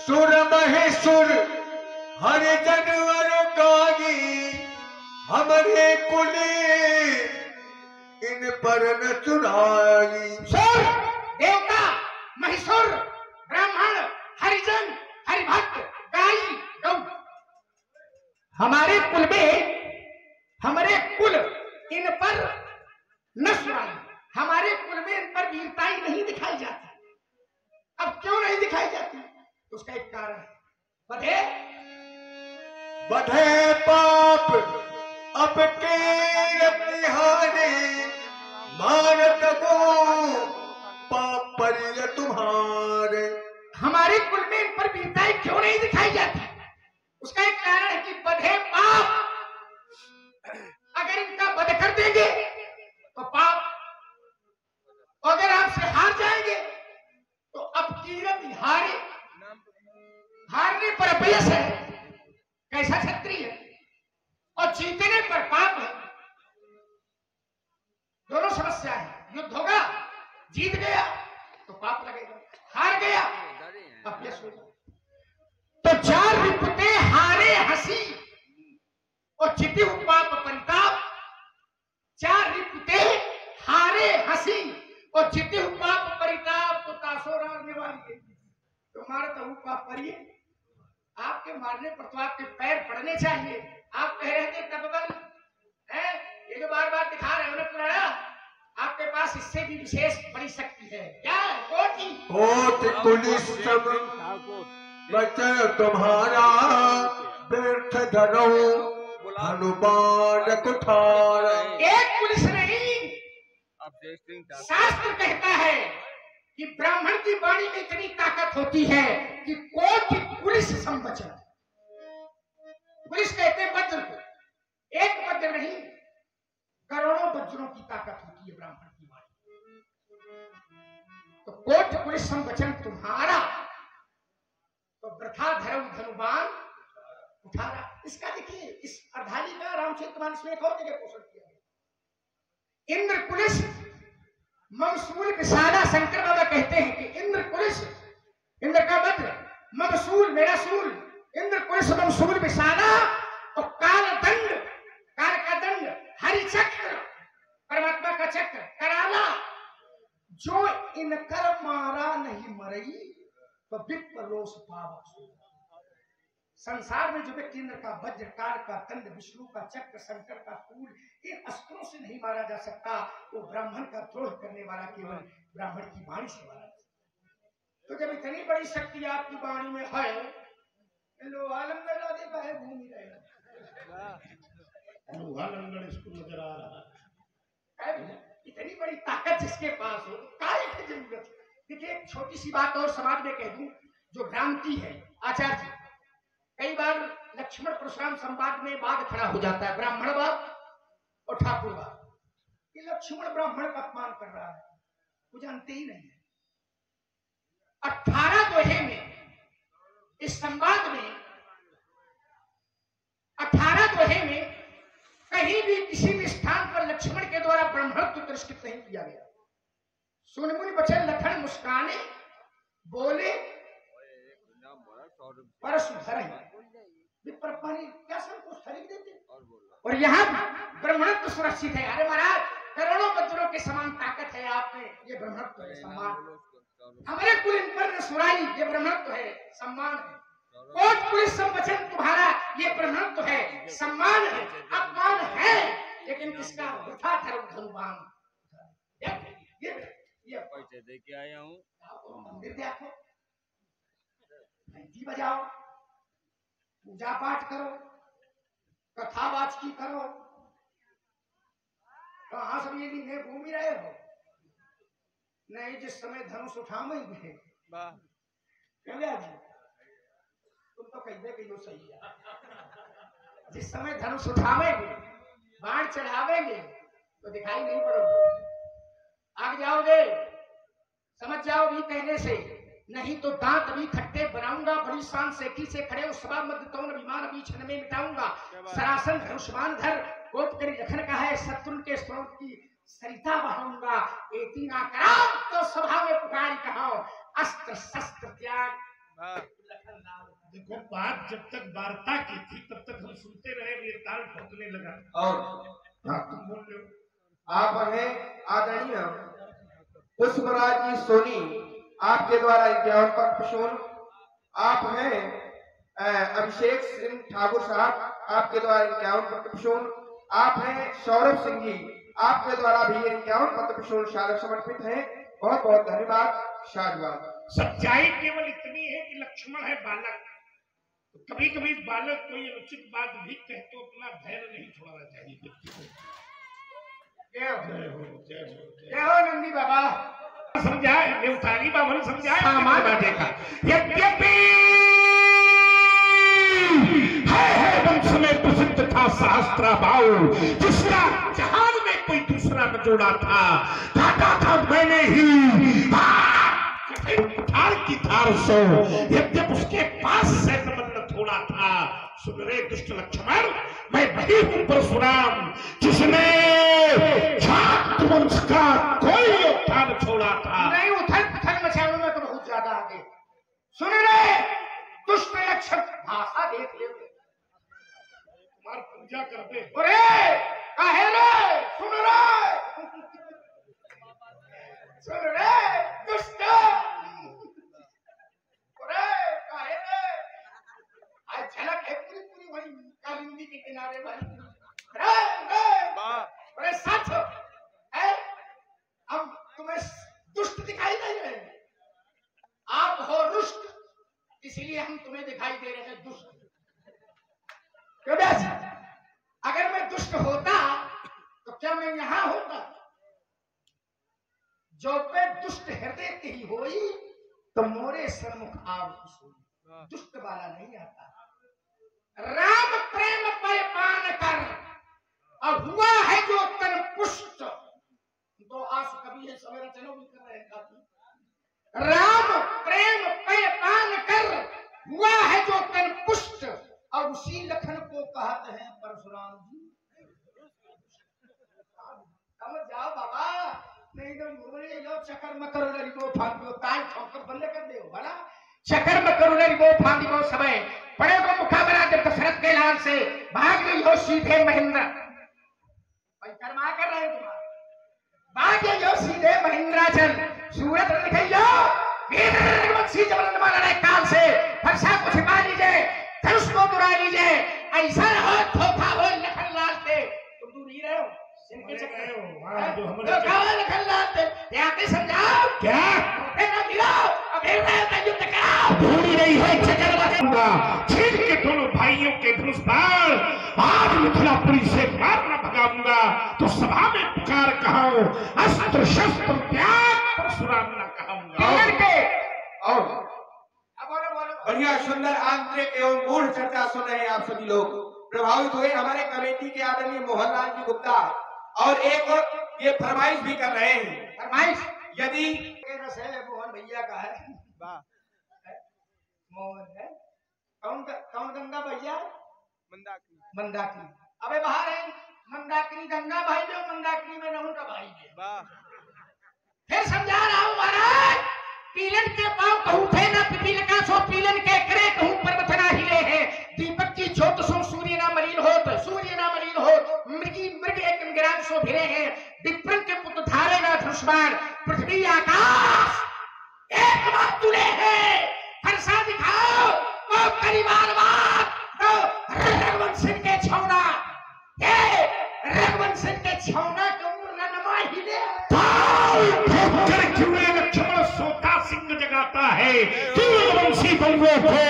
सुर महेशुर हर जनवर गागी, हमारे कुले इन पर न चुराई। सुर देवता, महिषुर, ब्राह्मण, हरिजन, हरिभक्त, गाई, गौ, हमारे कुल में, हमारे कुल इन पर न सुराई, हमारे कुल में इन पर वीरताई नहीं दिखाई जाती। अब क्यों नहीं दिखाई जाती? उसका एक कारण है, बधे बधे पाप अब के निहारे, मारत को पाप पर तुम्हारे। हमारे कुल में इन पर वीरताई क्यों नहीं दिखाई जाती? उसका एक कारण है कि बधे पाप, अगर इनका वध कर देंगे तो पाप, अगर आपसे हार जाएंगे तो अब कीरत हारे, हारने पर अपयश है, कैसा क्षत्रिय है, और जीतने पर पाप है। दोनों समस्या है। युद्ध होगा, जीत गया तो पाप लगेगा, हार गया अपयश होगा। तो चार रिपुते हारे हंसी और जीते पाप परिताप, चार रिपुते हारे हंसी और जीते पाप परिताप, तो तासोरार निवारी तो मारता हूं पाप परिये। आपके मारने पर तो आपके पैर पड़ने चाहिए, आप कह रहे थे तपबल है, ये जो बार बार दिखा रहे हो ना पुराना, आपके पास इससे भी विशेष बड़ी शक्ति है। क्या कोटि पुलिस सब बचन तुम्हारा व्यर्थ धरो हनुमान कुठारा। एक पुलिस नहीं, अब शास्त्र कहता है कि ब्राह्मण की वाणी में इतनी ताकत होती है कि कोटि पुलिस संवचन। पुलिस कहते हैं वज्र को, एक वज्र नहीं करोड़ों वज्रों की ताकत होती है ब्राह्मण की वाणी। तो कोटि पुलिस संवचन तुम्हारा, तो वृथा धर्म धनुबान उठारा। इसका देखिए, इस अर्धाली का रामचरितमानस में एक और जगह पोषण किया गया। इंद्र पुलिस ममसूल विशाला, शंकर बाबा कहते हैं कि इंद्र पुलिस, इंद्र का वज्र, ममसूल मेरा सूल, इंद्र पुलिस ममसूल विशाला, और काल दंड, काल का दंड, हरि चक्र परमात्मा का चक्र कराला, जो इनकर मारा नहीं मरई तो विप्र रोष पावक। संसार में जो व्यक्ति इंद्र का वज्र, काल का दंड, विष्णु का चक्र, शंकर का फूल, इन अस्त्रों से नहीं मारा जा सकता, वो ब्राह्मण का द्रोह करने वाला केवल ब्राह्मण की वाणी से मारा जा सकता। तो जब इतनी बड़ी शक्ति आपकी वाणी में है, लोहा लंगर लादे बाहर घूम ही रहे, लोहा लंगर इसको नजर आ रहा है। इतनी बड़ी ताकत जिसके पास हो, काय की जरूरत है। देखिए एक छोटी सी बात और समाज में कह दूं, जो भ्रांति है आचार्य जी, कई बार लक्ष्मण परशुराम संवाद में वाद खड़ा हो जाता है, ब्राह्मणवाद और ठाकुरवाद। ये लक्ष्मण ब्राह्मण का अपमान कर रहा है, वो जानते ही नहीं है। 18 दोहे में, इस संवाद में 18 दोहे में कहीं भी किसी भी स्थान पर लक्ष्मण के द्वारा ब्रह्मत्व तिरस्कृत नहीं किया गया। सुनमुनि बचन लखन मुस्काने, बोले परस धरे, विप्रपानी क्या संकोच खरीद देते, और यहाँ ब्रह्मत्व सुरक्षित है। अरे महाराज, करोड़ों वज्रों के समान ताकत है आप में, ये ब्रह्मत्व है, सम्मान। हमारे कुल इन पर सुराई, ये ब्रह्मत्व है, सम्मान है। कोट पुलिस संवचन तुम्हारा, ये ब्रह्मत्व है, सम्मान है, अपमान है, लेकिन किसका? वृथा धर्म धनुबान। ये पैसे दे के आया हूँ, मंदिर देखो, घंटी बजाओ, पूजा पाठ करो, कथावाचकी करो, कहां सब ये नहीं घूम ही रहे हो? नहीं, जिस समय धनुष उठावेंगे कल्याण जी, तुम तो कहते कि यो सही है, जिस समय धनुष उठावेंगे, बाण चढ़ावेंगे तो दिखाई नहीं पड़ोगे, आग जाओगे, समझ जाओ भी कहने से, नहीं तो दांत भी खट्टे बनाऊंगा, बड़ी शान से की से खड़े उस सभा मध्य तौन अभिमान अभी क्षण में मिटाऊंगा। सरासन धनुष्मान धर, कोट करी लखन का है, शत्रु के स्रोत की सरिता बहाऊंगा। एती ना करा तो सभा में पुकारी कहाओ, अस्त्र शस्त्र त्याग। देखो, बात जब तक वार्ता की थी तब तक हम सुनते रहे, ये ताल ठोकने लगा। और तुम बोल रहे हो, आप हैं आदरणीय पुष्पराज जी सोनी, आपके द्वारा 51 पर प्रसून। आप हैं अभिषेक सिंह ठाकुर साहब, आपके द्वारा 51 पर प्रसून। आप हैं सौरभ सिंह जी, आपके द्वारा भी 51 पत्र प्रसून शारद समर्पित हैं। बहुत बहुत धन्यवाद, साधुवाद। सच्चाई केवल इतनी है कि लक्ष्मण है बालक, तो कभी कभी बालक कोई अनुचित बात भी कहे तो अपना धैर्य नहीं छोड़ना चाहिए व्यक्ति को। जय हो, जय हो, जय हो, जय हो नंदी बाबा। समझाए, नेवताली बाबा ने समझाया सामान देखा। यद्यपि है वंश में प्रसिद्ध था सहस्त्रा बाऊ, जिसका जहान में कोई दूसरा न जोड़ा था, काटा था मैंने ही धार की धार से, यद्यप उसके पास से न थोड़ा था। सुन रे दुष्ट लक्ष्मण, मैं वही हूं परशुराम जिसने छात्र वंश का कोई योद्धा न छोड़ा था। नहीं, उथल पुथल मचाने में तो बहुत ज्यादा आगे। सुन रे दुष्ट लक्ष्मण, भाषा देख ले, तुम्हारी पूजा करते। अरे काहे रे, सुन रे, सुन रे दुष्ट, अरे काहे रे, आज झलक है पूरी पूरी वही कालिंदी के किनारे तुम्हें दिखाई दे रहे हैं दुष्ट। क्यों व्यास जी? अगर मैं दुष्ट होता तो क्या मैं यहां होता? जो पे दुष्ट हृदय की होई तो मोरे सन्मुख आव दुष्ट वाला नहीं आता। राम प्रेम पर पान कर और हुआ है जो तन पुष्ट। तो आज कभी है सवेरा चलो भी कर रहे हैं काफी। राम प्रेम पर पान कर हुआ है जो तन पुष्ट और उसी लखन को कहते हैं परशुराम जी। समझ जाओ बाबा, नहीं तो मुरे लो चक्कर में करो लरी को फांदियो ताल ठोकर बंद कर दे भला। चक्कर में करो लरी को फांदियो समय बड़े को मुकाबला जब दशरथ के लाल से भाग गई हो सीधे महेंद्र। भाई कर्मा कर रहे हो तुम्हारा, भाग गई हो सीधे महेंद्राचल सूरत लिखियो वीरवंशी जबरन मारा रे काल से फरसा को छिपा लीजिए, धनुष को दुरा लीजिए, ऐसा हो धोखा हो लखन लाल से तुम दूर ही रहे हो। इनके चक्कर हो जो हम लखन लाल से याद समझाओ क्या ना गिराओ अब युद्ध कराओ। दूरी नहीं है चक्कर लगाऊंगा, छीन के दोनों भाइयों के धनुष बाण आज मिथिलापुरी से मारना भगाऊंगा। तो सभा में पुकार कहाऊं अस्त्र शस्त्र त्याग परशुराम न कहूंगा। और बढ़िया सुंदर आंतरिक एवं गूढ़ चर्चा सुन रहे हैं आप सभी लोग, प्रभावित हुए हमारे कमेटी के आदरणीय मोहनलाल जी गुप्ता और एक ये फरमाइश भी कर रहे हैं। फरमाइश यदि मोहन भैया का है, मोहन है कौन गंगा भैया? मंदाकिनी। अबे बाहर है मंदाकिनी गंगा भाई जो मंदाकिनी में रहूं का भाई है। फिर समझा रहा हूं महाराज, पीलन के पांव कहूं थे ना पिपील का सो पीलन के करे कहूं पर्वत ना हिले है। दीपक की ज्योत सो सूर्य ना मलिन होत, सूर्य ना मलिन होत। मृगी मृग एक गिराज सो भिरे हैं। विप्रन के पुत्र धारे ना धनुष्मान पृथ्वी आकाश एक बात तुले है। फरसा दिखाओ वो परिवार बात तो रघुवंश के छौना, ये रघुवंश के छौना कहूं रणमा हिले लक्ष्मण सोता सिंह जगाता है, वंशी बउआ को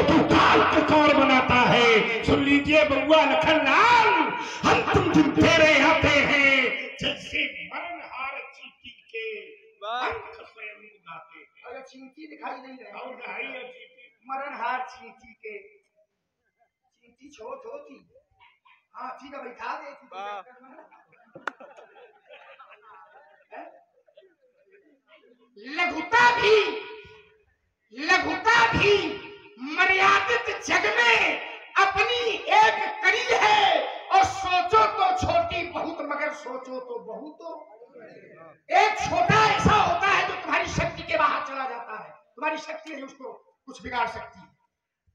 तू काल कौर बनाता है। सुन लीजिए बउआ लखन लाल, हम तुम दिन तेरे आते हैं जैसे मरणहार चींटी के पंख स्वयं उगाते हैं। अगर चींटी दिखाई नहीं रहे और ढाई और चींटी मरणहार चींटी के, चींटी छोट होती हाथी का बैठा देती। लघुता भी मर्यादित जग में अपनी एक कड़ी है। और सोचो तो छोटी बहुत मगर सोचो तो बहुत। एक छोटा ऐसा होता है जो तुम्हारी शक्ति के बाहर चला जाता है, तुम्हारी शक्ति है उसको कुछ बिगाड़ सकती है।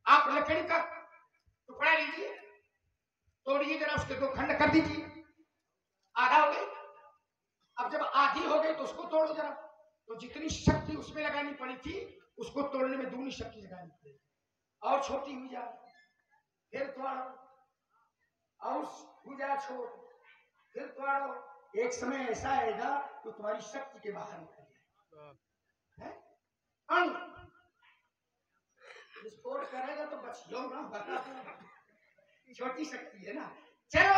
आप लकड़ी का टुकड़ा लीजिए, तोड़िए जरा, उसके दो खंड कर दीजिए, आधा हो गई। अब जब आधी हो गई तो उसको तोड़ो जरा, तो जितनी शक्ति उसमें लगानी पड़ी थी उसको तोड़ने में दूनी शक्ति लगानी पड़ेगी। और छोटी हुई जा, फिर तोड़ो, और हुआ छोड़, फिर तोड़ो। एक समय ऐसा आएगा तो तुम्हारी शक्ति के बाहर निकल जाएगा। विस्फोट करेगा तो बचियो ना, बता छोटी शक्ति है ना। चलो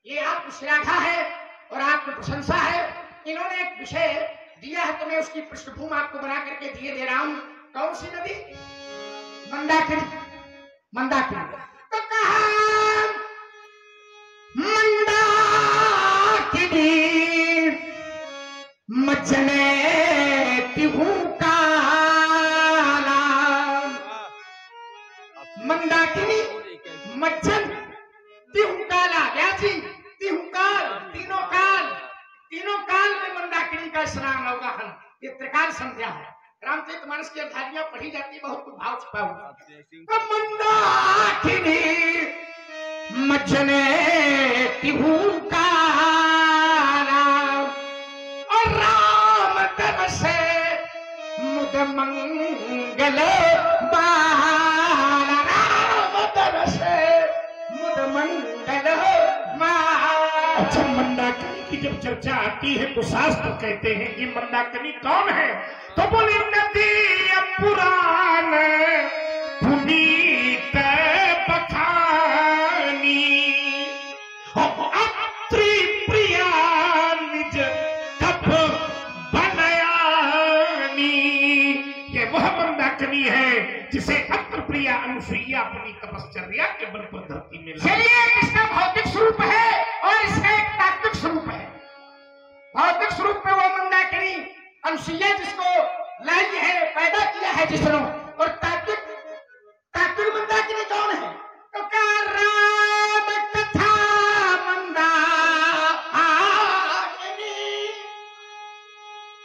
ये आपको श्लाघा है और आपको प्रशंसा है। इन्होंने एक विषय दिया है तो मैं उसकी पृष्ठभूमि आपको बना करके दे रहा हूं। कौन सी नदी? मंदाकिनी। मंदाकिनी तो कहा मंदाकिनी मज्जने तिहु काला। मंदाकिनी मज्जन तिहु काला। व्यासी तिहु काल, तीनों काल में मंदाकिनी का स्नान होगा। ये त्रिकाल संध्या है। रामचरितमानस की अध्यात्मियां पढ़ी जाती, बहुत कुछ भाव छुपा हुआ। तो मंदाकिनी मज्जने तिहु काला और राम तन से मुद मंगल बाला। राम तन से मुद मंगल बाला। अच्छा, मंदाकिनी की जब चर्चा आती है तो शास्त्र कहते हैं कि मंदाकिनी कौन है? तो बोले नदी पुराण पुनीत बखानी अत्रि प्रिया निज तप बनयानी। ये वह मंदाकिनी है जिसे अत्रि प्रिया अनुसुईया अपनी तपश्चर्या के बल पर धरती में चलिए, इसका भौतिक स्वरूप है और इसका एक तात्विक स्वरूप है। भौतिक स्वरूप में वो मंदाकिनी अनुसुईया जिसको लाई है, पैदा किया है जिसने, और तात्विक मंदाकिनी कौन है? तो राम कथा मंदाकिनी,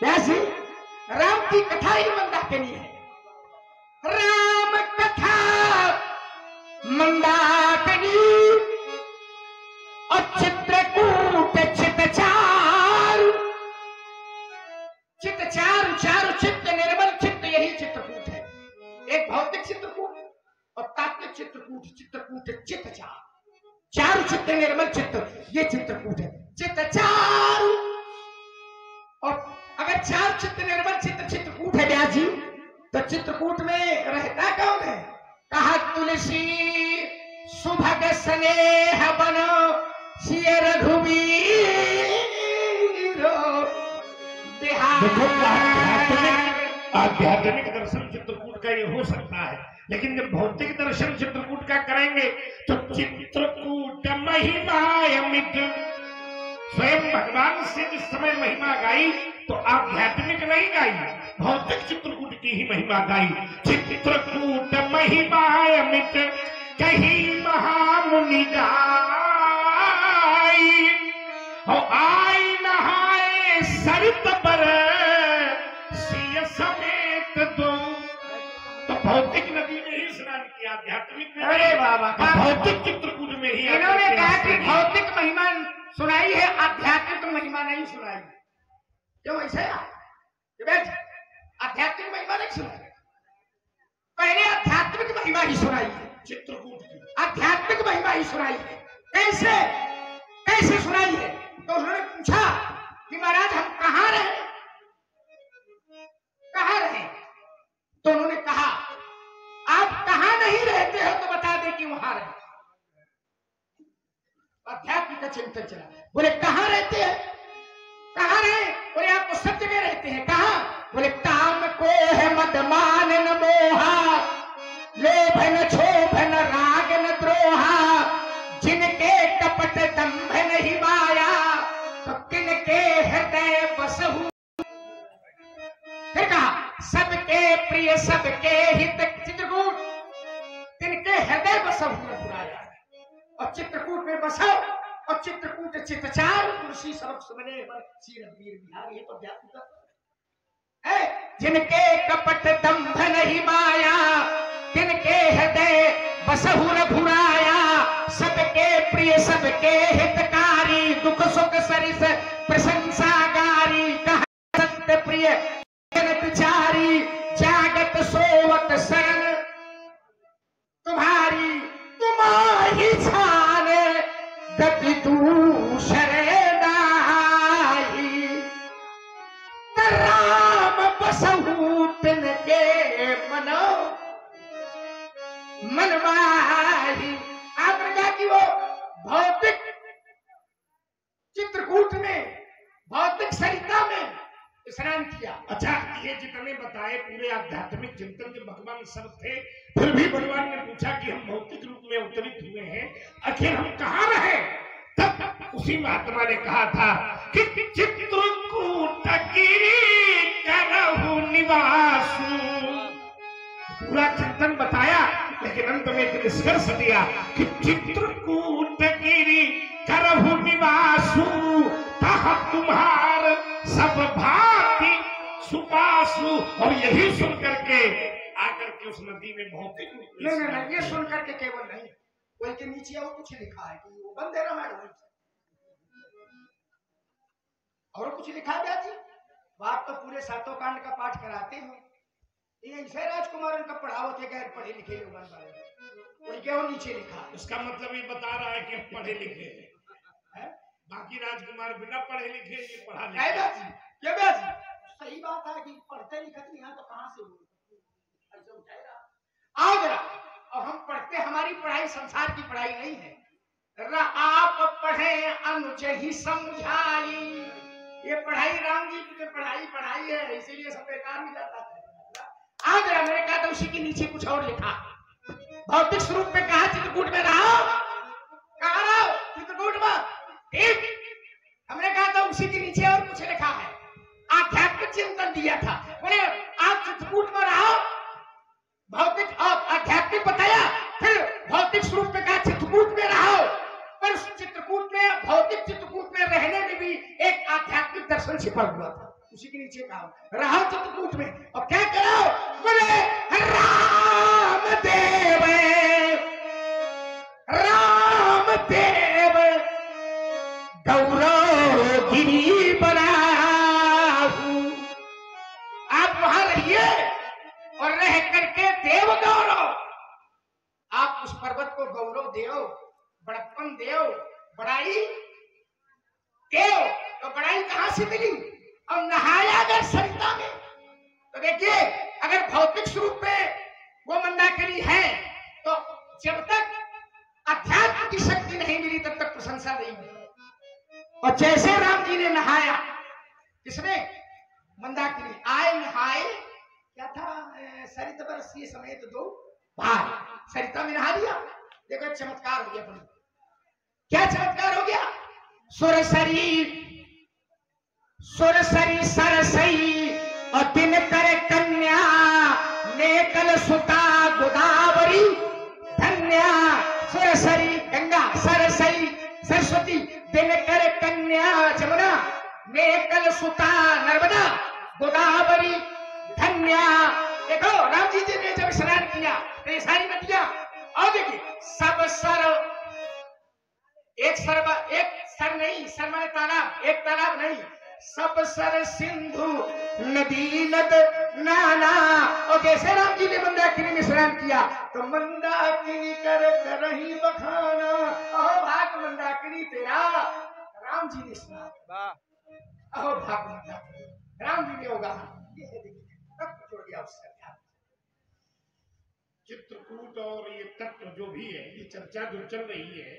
ऐसी राम की कथा ही मंदाकिनी है। राम कथा मंदाकिनी और चित्रकूट चित्तचारु, चित्तचारु चारु चित्त निर्मल चित्त, यही चित्रकूट है। एक भौतिक चित्रकूट और तात्विक चित्रकूट, चित्रकूट चित्तचारु, चारु चित्त निर्मल चित्त, ये चित्रकूट है। चित्तचारु, और अगर चार चित्त निर्मल चित्त चित्रकूट है व्यास जी, तो चित्रकूट में रहता कौन है? कहा तुलसी सुभग स्नेह बनो सिय रघुवीर आध्यात्मिक दर्शन चित्रकूट का ये हो सकता है, लेकिन जब भौतिक दर्शन चित्रकूट का करेंगे तो चित्रकूट महिमायमित, स्वयं भगवान से जिस समय महिमा गाई तो आध्यात्मिक नहीं गाई, भौतिक चित्रकूट की ही महिमा गाई। चित्रकूट महिमायमित कहीं महामुनि गाई, और आई नहाए सरित बर सिय समेत दो। तो भौतिक नदी में ही स्नान किया, आध्यात्मिक में। अरे बाबा, भौतिक चित्रकूट में ही इन्होंने कहा कि भौतिक महिमा सुनाई है, आध्यात्मिक महिमा नहीं सुनाई। क्यों ऐसे? आध्यात्मिक महिमा नहीं सुनाई, पहले आध्यात्मिक महिमा ही सुनाई है। चित्रकूट की आध्यात्मिक महिमा ही सुनाई है। कैसे कैसे सुनाई है? तो उन्होंने पूछा कि महाराज हम कहाँ रहे, कहाँ रहे? तो उन्होंने कहा आप कहाँ नहीं रहते हो तो बता दे कि वहां रहे। अध्यात्म का चिंतन चला। बोले कहाँ रहते हैं? कहाँ रहे? बोले आप तो सब जगह रहते हैं। कहाँ? बोले काम को है मदमान न मोहा, लोभ न क्षोभ न राग न द्रोहा, जिनके कपट दंभ नहीं माया, तो किनके हृदय बसहु। फिर कहा सबके प्रिय सबके हित चित्रकूट, तिनके हृदय बसहु न बुराया। और चित्रकूट में बसो, और चित्रकूट चित्तचारु तुलसी सबक सुमने श्री रघुवीर बिहारी। ये तो अध्यात्म है। जिनके कपट दंभ नहीं माया, तिनके हृदय बसहु न भुराया, सबके प्रिय सबके हितकारी, दुख सुख सरिस प्रशंसागारी, कहा सत्य प्रिय विचारी, जागत सोवत शरण तुम्हारी, तुम्हारी छान गति दूसरे नाही, राम बसहु तिनके मनो मनमाही। आपने कहा कि वो भौतिक चित्रकूट में, भौतिक सरिता में स्नान किया। अच्छा, ये जितने बताए पूरे आध्यात्मिक चिंतन के भगवान सब थे, फिर भी भगवान ने पूछा कि हम भौतिक रूप में अवतरित हुए हैं, आखिर हम कहाँ रहे? तब उसी महात्मा ने कहा था कि चित्रकूट गिरि करहु निवासु। पूरा चिंतन बताया, लेकिन अंत में एक निष्कर्ष दिया कि चित्रकूट गिरि करहु निवासु, तहाँ तुम्हार सब भांति सुपासु। और यही सुन करके आकर के उस नदी में भौतिक नहीं, ये सुन करके केवल नहीं, कोई के नीचे और कुछ लिखा है कि वो बंदे रामायण हुई और कुछ लिखा है जी। बात तो पूरे सातों कांड का पाठ कराते हैं, ये ऐसे राजकुमार उनका पढ़ावत है, गैर पढ़े लिखे लोग कोई क्या और नीचे लिखा। इसका मतलब ये बता रहा है कि हम पढ़े लिखे हैं, बाकी राजकुमार बिना पढ़े लिखे ये पढ़ा लिखा। क्या बात? सही बात है कि पढ़ते लिखते यहाँ तो कहाँ से आओ जरा। और हम पढ़ते, हमारी पढ़ाई संसार की पढ़ाई नहीं है। आप पढ़े अनुज ही समझाई, ये पढ़ाई राम जी की पढ़ाई है, इसीलिए सब बेकार हो जाता है। आज मैंने कहा था उसी के नीचे कुछ और लिखा। भौतिक स्वरूप में कहा चित्रकूट में रहो, कहा रहो चित्रकूट में, ठीक। हमने कहा था उसी के नीचे और कुछ लिखा है, आध्यात्मिक चिंतन दिया था। बोले आप चित्रकूट में रहो, भौतिक और आध्यात्मिक बताया, फिर भौतिक स्वरूप में कहा चित्रकूट में रहो। पर उस चित्रकूट में, भौतिक चित्रकूट में रहने में भी एक आध्यात्मिक दर्शन छिपा हुआ था। उसी के नीचे कहा रहो चित्रकूट में, और क्या करो, बोले रामदेव रामदेव गौरव गिरी बनाऊ। आप वहां रहिए और रह करके देव गौरव, आप उस पर्वत को गौरव देव, बड़प्पन देव, बड़ाई देव। तो बड़ाई कहां से मिली? और नहाया अगर सरिता में, तो देखिए अगर भौतिक स्वरूप में वो मंदाकिनी है, तो जब तक अध्यात्म की शक्ति नहीं मिली तब तक प्रशंसा नहीं मिली। और जैसे राम जी ने नहाया, किसने? मंदाकिनी आए नहाए, क्या था, सरिता बरसिए समेत दो बार, सरिता में नहा दिया। देखो चमत्कार हो गया। क्या चमत्कार हो गया? सुरसरी सरसई और दिन कर कन्या नेकल सुता गोदावरी धन्या। सुरसरी गंगा, सरसई सरस्वती, दिन कर कन्या जमुना, नेकल सुता नर्मदा, गोदावरी धन्या। देखो राम जी ने जब स्नान किया तो ये सारी नदियां, और देखिए सब सर, एक सर नहीं, सर माने तालाब, एक तालाब नहीं, सब सर सिंधु नदी नद नाना। और जैसे राम जी ने मंदाकिनी में स्नान किया तो मंदाकिनी कर करही बखाना। अहो भाग मंदाकिनी तेरा, राम जी ने स्नान, अहो भाग मंदाकिनी, राम जी ने होगा। छोड़ दिया उसका चित्रकूट और ये तत्व जो भी है, ये चर्चा जो चल रही है,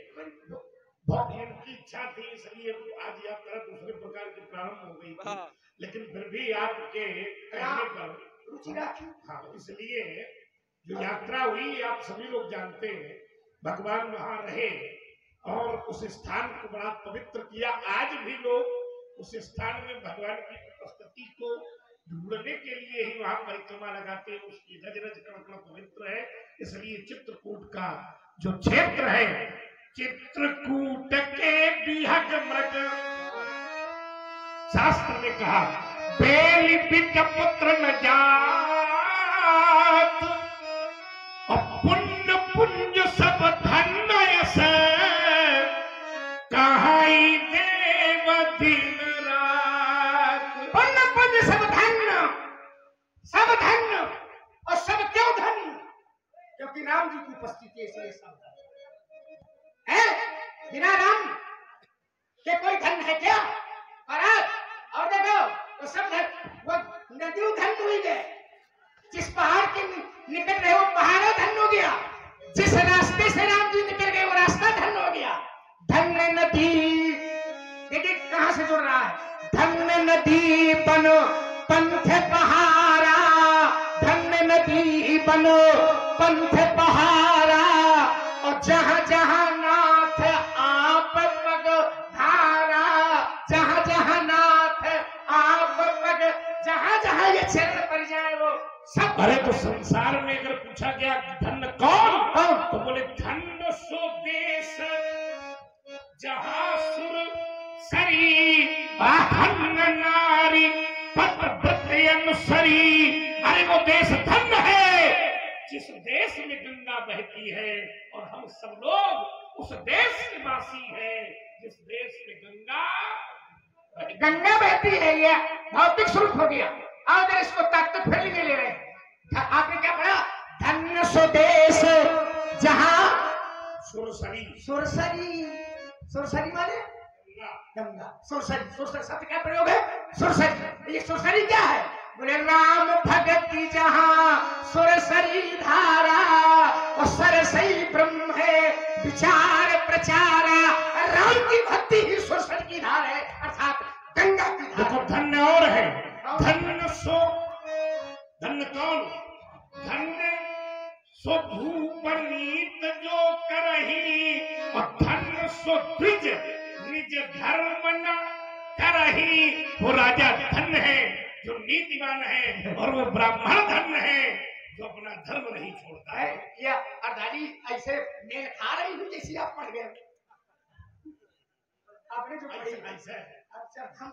भगवान की इच्छा थी, इसलिए आज यात्रा दूसरे प्रकार की प्रारंभ हो गई थी। लेकिन फिर भी आपके कहने पर रुचि रखी। हाँ, इसलिए जो यात्रा हुई आप सभी लोग जानते हैं, भगवान वहां रहे और उस स्थान को बड़ा पवित्र किया। आज भी लोग उस स्थान में भगवान की उपस्थिति को ढूंढने के लिए ही वहां परिक्रमा लगाते हैं। उसकी रज रज कण कण पवित्र है। इसलिए चित्रकूट का जो क्षेत्र है, चित्रकूट के बिहग मृग, शास्त्र ने कहा बेली बिट पुत्र न जात, और पुण्य पुंज सब धन्य से, कहाई देव दिन रात। पुण्य पुंज सब धन्य, सब धन्य। और सब क्यों धन्य? क्योंकि राम जी की उपस्थिति है, इसलिए सब है। बिना राम के कोई धन है क्या? और देखो तो सब धन, वो नदी धन हुई गए, जिस पहाड़ के निकल रहे वो पहाड़ धन हो गया, जिस रास्ते से राम जी निकल गए वो रास्ता धन हो गया। धन्य नदी, देखिए कहां से जुड़ रहा है, धन्य नदी बनो पंथ पहाड़ा, धन्य नदी बनो पंथ पहाड़ा। और जहां जहां नाथ आप पग धारा, जहां जहां नाथ आप पग, जहां जहां ये चरण पर जाए वो सब। अरे तो संसार में अगर पूछा गया धन्य कौन, तो बोले धन्य सो देश जहां सुर सरी, धन्य नारी पत व्रत अनुसरी। अरे वो देश धन्य है जिस देश में गंगा बहती है, और हम सब लोग उस देश के वासी हैं जिस देश में गंगा बहती है। ये भौतिक स्वरूप हो गया। अगर इसको तत्व फिर ले रहे हैं, आपने क्या पढ़ा? धन्य स्वदेश जहां सुरसरी, सुरसरी, सुरसरी माने गंगा, सुरसरी, सुरसरी शब्द क्या प्रयोग है? सुरसरी। ये सुरसरी क्या है? बोले राम भगति जहाँ सुरसरी धारा और सरसई ब्रह्म है विचार प्रचारा। राम की भक्ति ही सुरसरी की धार है, अर्थात गंगा की धार। देखो धन्य और है, धन्य सो, धन्य कौन? धन्य सो भूपनीत जो करही, और धन्य सो द्विज निज धर्म न करही। वो राजा धन्य है जो नीतिवान है, और वो ब्राह्मण धन्य है जो अपना धर्म नहीं छोड़ता है। या अर्धाली ऐसे मेल खा रही हूँ जैसे आप पढ़ गए। आपने जो पढ़ी ऐसा है। अच्छा, हम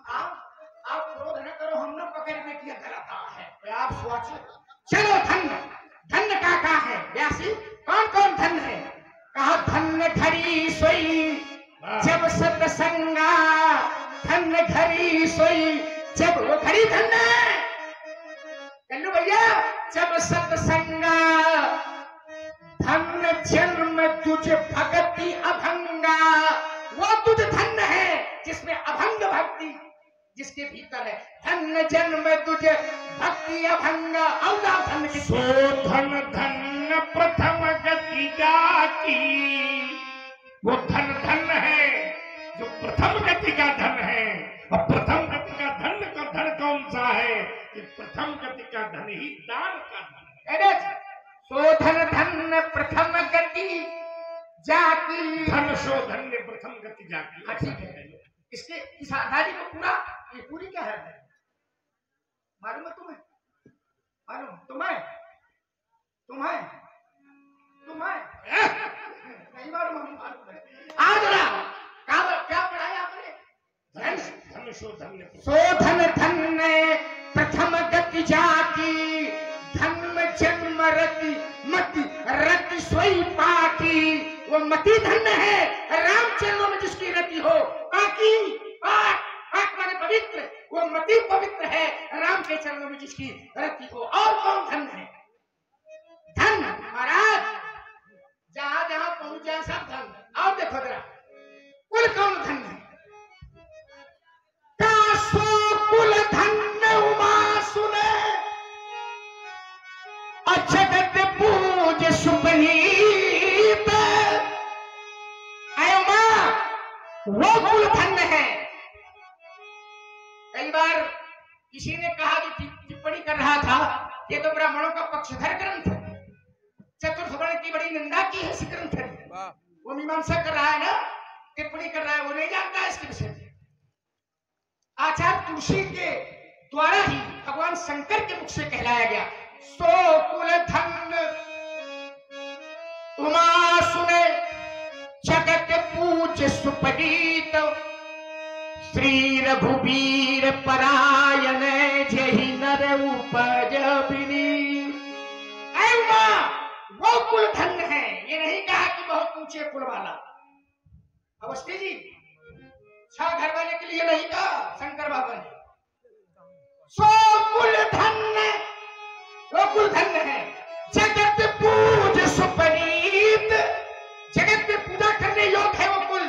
आप क्रोध न करो, हम न पकड़ने की गलत है, आप सोचो। चलो धन्य, धन्य का है व्यासी, कौन कौन धन्य है? कहा धन्य घड़ी सोई जब सत्संगा, धन्य घड़ी सोई जब, वो घड़ी धन्य है कल्लू भैया, जब सत्संगा। धन्य जन्म तुझ भक्ति अभंगा, वो तुझ धन्य है जिसमें अभंग भक्ति जिसके भीतर है। धन्य जन्म तुझ भक्ति अभंगा। और धन्य की सो धन धन्य प्रथम गति जाकी, वो धन धन है जो प्रथम गति का धन है। और प्रथम गति का धन कौन सा है? कि प्रथम गति का धन ही दान का धन है। सो धन धन्य प्रथम गति जाकी, धन सो धन्य प्रथम गति जाकी। ठीक है, इसके इस आधारी को पूरा, ये पूरी क्या है मालूम है तुम्हें? मालूम तुम्हें? तुम्हें नहीं मालूम? मालूम है। आज क्या पढ़ाया आपने? धन सो धन्य, सो धन धन्य प्रथम गति जाकी, धन्म जन्म रति मति रति सोई पाकी। वो मति धन्य है रामचंद्र में जिसकी रति हो, पाकी पाक माने पवित्र, वो मति पवित्र है राम के चरणों में जिसकी रति हो। और कौन धन्य है? धन महाराज जहां जहां पहुंचा सब धन। और देखो जरा कुल कौन धन्य है? कुल धन्य उमा सुने, जगत पूज सुपनीत। उमा वो कुल धन्य है। कई बार किसी ने कहा, जो टिप्पणी कर रहा था, ये तो ब्राह्मणों का पक्षधर ग्रंथ है, चतुर्थ वर्ण की बड़ी निंदा की है इस ग्रंथ ने। वो मीमांसा कर रहा है ना, टिप्पणी कर रहा है, वो नहीं जानता है इसके विषय में। आचार्य तुलसी के द्वारा ही भगवान शंकर के मुख से कहलाया गया, सो कुल धन्य उमा सुने, जगत पूज सुपनीत। श्री रघुवीर परायण जहि नर उपज विनीत। उमा वो कुल धन्य है, ये नहीं कहा कि बहुत ऊंचे कुल वाला। अवस्थी जी, 6 घर वाले के लिए नहीं कहा शंकर बाबा ने। सो कुल धन्य, वो कुल धन्य है, जगत पूज सुपनीत। जगत में पूजा करने योग्य है वो कुल,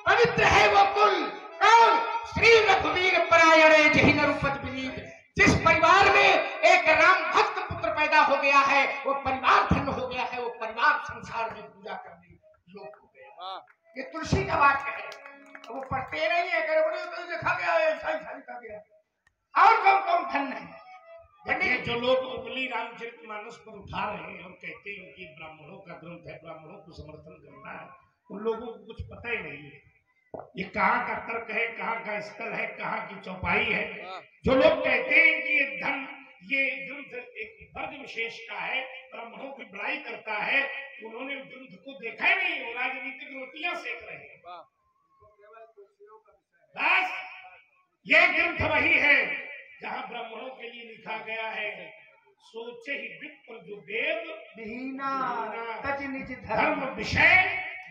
पवित्र है वो कुल। कौन? श्री रघुवीर परायण जहि नर उपज विनीत। जिस परिवार में एक राम भक्त पुत्र पैदा हो गया है, वो परिवार धन्य हो गया है, वो परिवार संसार में पूजा करने योग्य हो गया। ये तुलसी का वाक्य है, वो पढ़ते नहीं है, तो देखा गया ऐसा लिखा गया। और कौन कौन धन्य है? देखिए, जो लोग उंगली रामचरितमानस पर उठा रहे हैं और कहते हैं कि ब्राह्मणों का ग्रंथ है, ब्राह्मणों को समर्थन करना है, उन लोगों को कुछ पता ही नहीं है ये कहाँ का तर्क है, कहाँ का स्थल है, कहाँ की चौपाई है। जो लोग कहते हैं कि ये ग्रंथ एक वर्ग विशेष का है, ब्राह्मणों की बड़ाई करता है, उन्होंने ग्रंथ को देखा ही नहीं, वो राजनीतिक रोटियां सेक रहे हैं। बस ये ग्रंथ वही है जहाँ ब्राह्मणों के लिए लिखा गया है, सोचे ही विप्र जो वेद धर्म विषय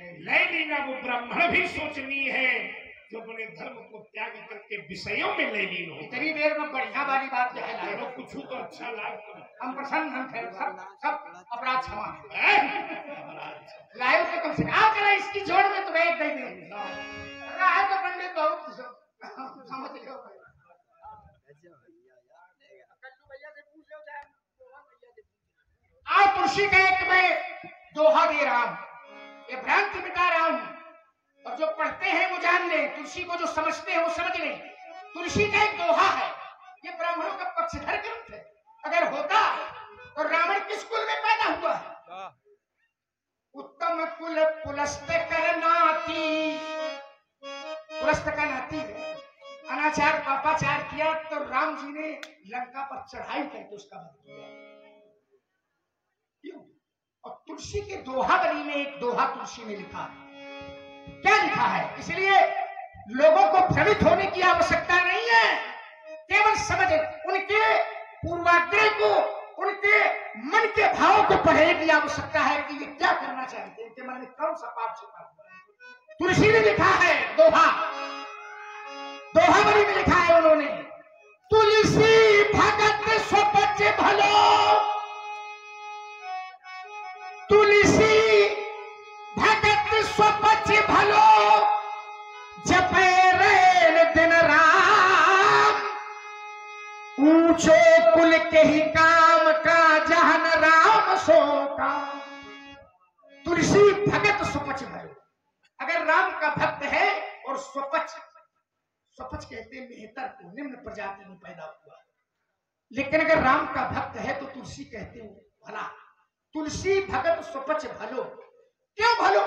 ले लेना। वो ब्राह्मण भी सोचनी है जो अपने धर्म को त्याग करके विषयों में ले लीन हो। इतनी देर में बढ़िया वाली बात जो है, कुछ तो अच्छा लाभ, हम प्रसन्न, हम सब अपराध क्षमा लाइव तो कम से आप करा इसकी जोड़ में तो एक दे रहा है तो पंडित बहुत समझ लो। आज तुलसी का एक मैं दोहा दे रहा हूं, ये भ्रांति मिटा रहा हूं, और जो पढ़ते हैं वो जान ले, तुलसी को जो समझते हैं वो समझ ले। तुलसी का एक दोहा है, ये ब्राह्मणों का पक्षधर ग्रंथ है। अगर होता तो रावण किस कुल में पैदा हुआ है? उत्तम कुल पुलस्त करनाती, पुलस्त का नाती है। अनाचार पापाचार किया तो राम जी ने लंका पर चढ़ाई करके उसका वध किया। क्यों? और तुलसी के दोहावली में एक दोहा तुलसी ने लिखा है। क्या लिखा है? इसलिए लोगों को भ्रमित होने की आवश्यकता नहीं है, केवल समझ उनके पूर्वाग्रह को, उनके मन के भावों को पढ़ने की आवश्यकता है कि ये क्या करना चाहते हैं, इनके मन में कौन सा पाप छिपा हुआ है। तुलसी ने लिखा है दोहा, दोहावली में लिखा है उन्होंने, तुलसी भगत स्वपच भलो, तुलसी भगत स्वपच भलो, जपे रैन दिन राम, ऊंचो कुल के ही काम का जहन राम सो काम। तुलसी भगत स्वपच भलो, अगर राम का भक्त है और स्वपच, स्वपच कहते हैं मेहतर को, निम्न प्रजाति में पैदा हुआ, लेकिन अगर राम का भक्त है तो तुलसी कहते हैं भला। तुलसी भगत स्वपच भलो, क्यों भलो?